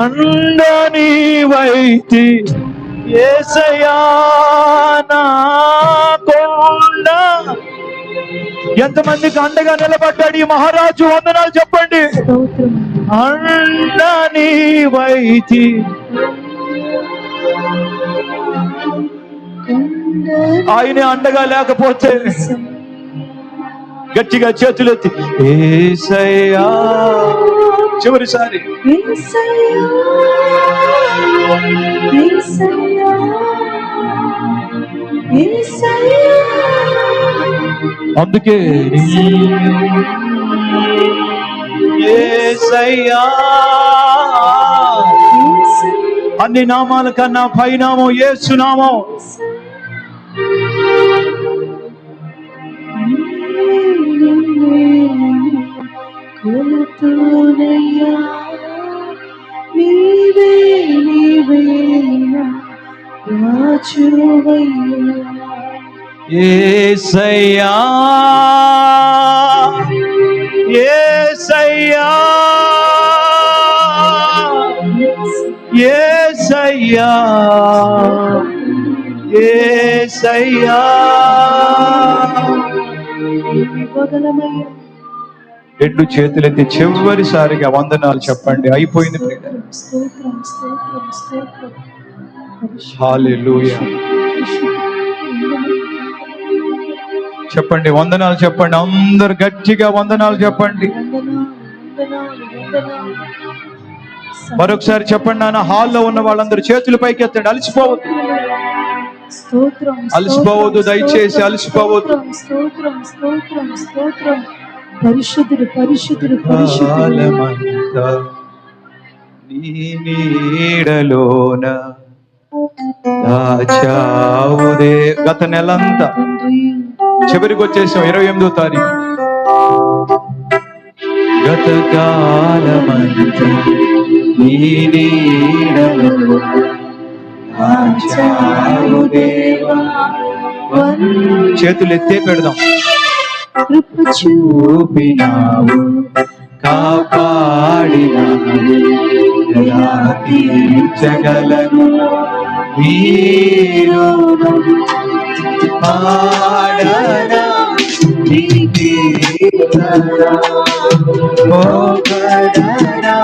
అండ నీవైతి యేసయ్యా నా కొండ. ఎంతమందికి అండగా నిలబడ్డాడు ఈ మహారాజు? వందనాలు చెప్పండి. అండ నీవైతి. ఆయనే అండగా లేకపోతే గట్టిగా చేతులెత్తి యేసయ్యా. చివరిసారి అందుకే యేసయ్యా. అన్ని నామాల కన్నా పైనామం యేసు నామం. యేసయ్యా యేసయ్యా యేసయ్యా యేసయ్యా. రెండు చేతులెత్తి చివరిసారిగా వందనాలు చెప్పండి. అయిపోయింది ప్రియులారా. హల్లెలూయా. చెప్పండి, వందనాలు చెప్పండి. అందరు గట్టిగా వందనాలు చెప్పండి. మరొకసారి చెప్పండి నాన్న. హాల్లో ఉన్న వాళ్ళందరూ చేతులు పైకి ఎత్తండి. అలసిపోవద్దు, అలసిపోవద్దు, దయచేసి అలసిపోవద్దు. పరిశుద్ధుడు పరిశుద్ధుడు పరిశుద్ధుడు. నీ నీడలోన దాచావుదే. గత నెలంతా చివరికి వచ్చేసాం, 28వ తారీఖు. గత కాలమంతా నీ నీడలో దాచావుదేవా. చేతులు ఎత్తే పెడదాం. చూపినావు, కాపాడినావు, ఎలా తీర్చగలను వీరు పాడనా నీ కీర్తన, మోకడనా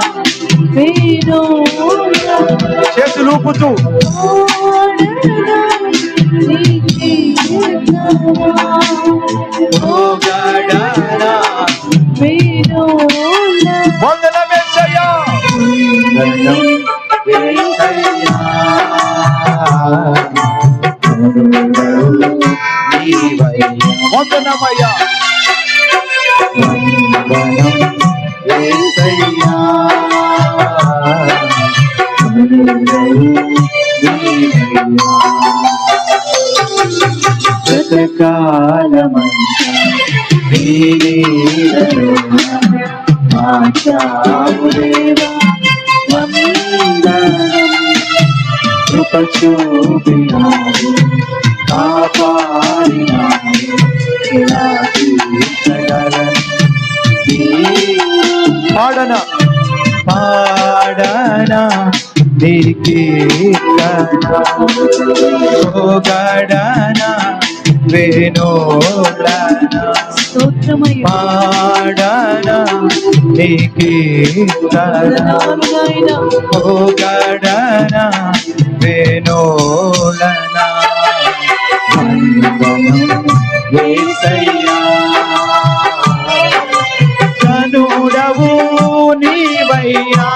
చేతులు ఊపుతూ వందనం యేసయ్యా. వందనమయ్యా. కాలమంతా చూపినావు, కాపాడినావు, పాడనా పాడనా నీ కీర్తన, గడనా వేణోలనా పాడనా నీ కీర్తన, గడనా వేణోలనా. యేసయ్యా కనుడవు నీవయ్యా.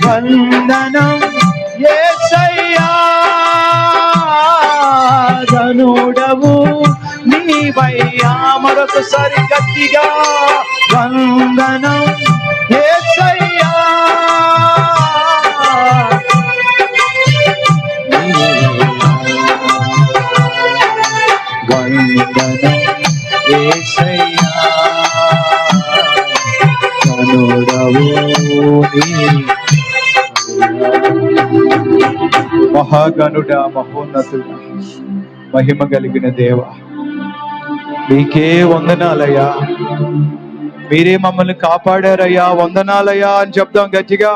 వందనం యేసయ్యా. ధనుడవు నీవయ్యా. మరొకసారి గట్టిగా వందనం యేసయ్యా. వందనం యేసయ్యా. ధనుడవు మహాగణుడా, మహోన్నతుడా, మహిమ కలిగిన దేవ, నీకే వందనాలయ్యా. మీరే మమ్మల్ని కాపాడారయ్యా, వందనాలయ్యా అని చెప్దాం గట్టిగా.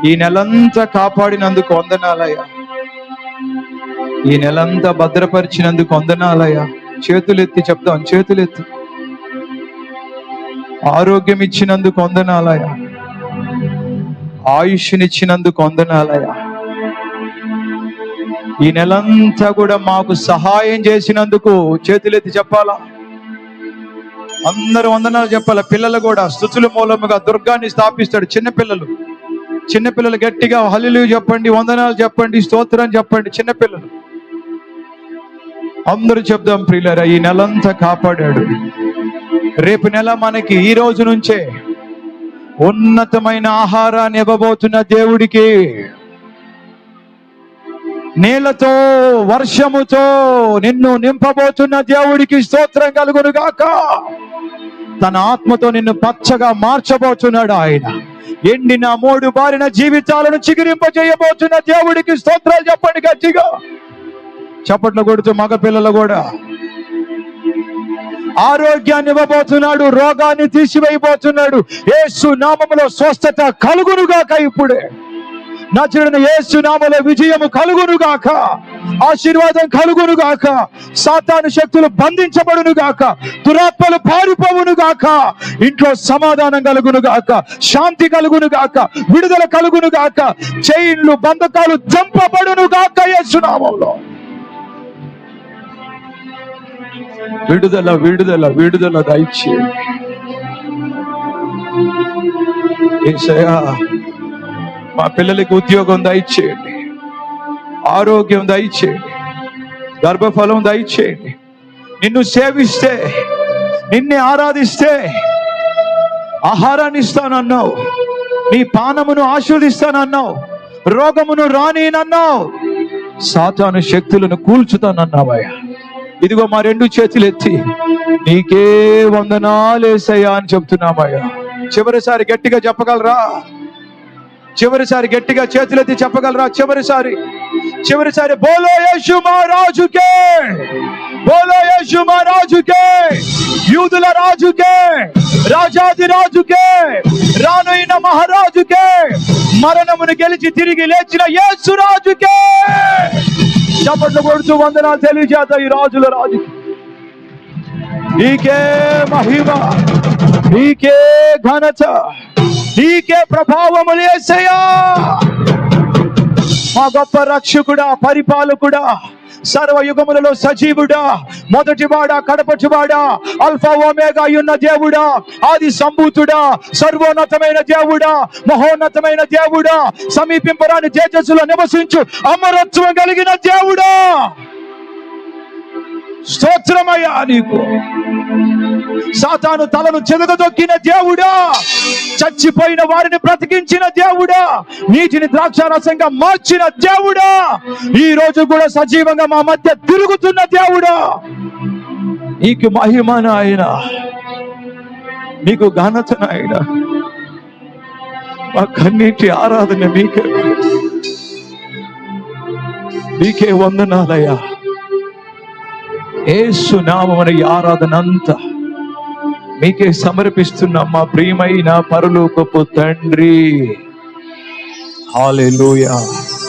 ఈ నెలంతా కాపాడినందుకు వందనాలయ్యా, ఈ నెలంతా భద్రపరిచినందుకు వందనాలయ్యా. చేతులెత్తి చెప్దాం, చేతులెత్తి. ఆరోగ్యం ఇచ్చినందుకు వందనాలయ్యా, ఆయుష్నిచ్చినందుకు వందనాలయ్యా. ఈ నెలంతా కూడా మాకు సహాయం చేసినందుకు చేతులెత్తి చెప్పాలా? అందరూ వందనాలు చెప్పాలా. పిల్లలు కూడా స్తుతుల మూలముగా దుర్గాన్ని స్థాపిస్తాడు. చిన్నపిల్లలు గట్టిగా హల్లెలూయా చెప్పండి, వందనాలు చెప్పండి, స్తోత్రం చెప్పండి. చిన్నపిల్లలు అందరూ చెప్దాం. ప్రియులారా, ఈ నెలంతా కాపాడాడు. రేపు నెల మనకి ఈ రోజు నుంచే ఉన్నతమైన ఆహారాన్ని ఇవ్వబోతున్న దేవుడికి, నీళ్లతో వర్షముతో నిన్ను నింపబోతున్న దేవుడికి స్తోత్రం కలుగును గాక. తన ఆత్మతో నిన్ను పచ్చగా మార్చబోతున్నాడు ఆయన. ఎండిన మోడు బారిన జీవితాలను చిగురింపజేయబోతున్న దేవుడికి స్తోత్రాలు చెప్పండి గట్టిగా. చప్పట్లు కొడుతూ మగ పిల్లలు కూడా. ఆరోగ్యాన్ని ఇవ్వబోతున్నాడు, రోగాన్ని తీసివేయబోతున్నాడు. యేసు నామములో స్వస్థత కలుగునుగాక. ఇప్పుడే నజరుడైన యేసు నామములో విజయము కలుగునుగాక, ఆశీర్వాదం కలుగునుగాక. సాతాను శక్తులు బంధించబడునుగాక, దురాత్మలు పారిపోవునుగాక. ఇంట్లో సమాధానం కలుగునుగాక, శాంతి కలుగునుగాక, విడుదల కలుగునుగాక. చైన్లు బంధకాలు చంపబడునుగాక యేసు నామములో. విడుదల విడుదల విడుదల దయచేయండి యేసయ్యా. మా పిల్లలకి ఉద్యోగం దయచేయండి, ఆరోగ్యం దయచేయండి, గర్భఫలం దయచేయండి. నిన్ను సేవిస్తే, నిన్నే ఆరాధిస్తే ఆహారాన్ని ఇస్తానన్నావు, నీ పానమును ఆశీర్వదిస్తానన్నావు, రోగమును రానినన్నావు, సాతాను శక్తులను కూల్చుతానన్నావయ్యా. ఇదిగో మా రెండు చేతులు ఎత్తి నీకే వందనాలేసయ్యా అని చెప్తున్నామయ్యా. చివరిసారి గట్టిగా చెప్పగలరా? చివరిసారి గట్టిగా చేతులెత్తి చెప్పగలరా? చివరిసారి బోలో యేసు మహారాజుకే, బోలో యేసు మహారాజుకే, యూదుల రాజుకే, రాజాది రాజుకే, రానుయిన మహారాజుకే, మరణమును గెలిచి తిరిగి లేచిన యేసు రాజుకే చప్పట్లు కొడుతూ వందనాలు తెలియజేద్దాం. ఈ రాజుల రాజుకి నీకే మహిమ, నీకే ఘనత, నీకే ప్రభావములు యేసయ్యా. మా గొప్ప రక్షకుడా, పరిపాలకుడా, సర్వయుగములలో సజీవుడా, మొదటివాడా, కడపటివాడా, అల్ఫా ఒమేగా అయ్యున్న దేవుడా, ఆది సంభూతుడా, సర్వోన్నతమైన దేవుడా, మహోన్నతమైన దేవుడా, సమీపింపరాని తేజస్సులో నివసించు అమరత్వం కలిగిన దేవుడా, స్తోత్రమయ్యా నీకు. సాతాను తలను చెదగదొక్కిన దేవుడా, చచ్చిపోయిన వారిని బ్రతికించిన దేవుడా, నీటిని ద్రాక్షారసంగా మార్చిన దేవుడా, ఈ రోజు కూడా సజీవంగా మా మధ్య తిరుగుతున్న దేవుడా, నీకు మహిమ నాయన, నీకు ఘనత నాయన. మా కన్నీటి ఆరాధన నీకే వందనాలయ్యా. యేసు నామమున ఈ ఆరాధన అంతా మీకే సమర్పిస్తున్నాం మా ప్రియమైన పరలోకపు తండ్రి. హల్లెలూయా.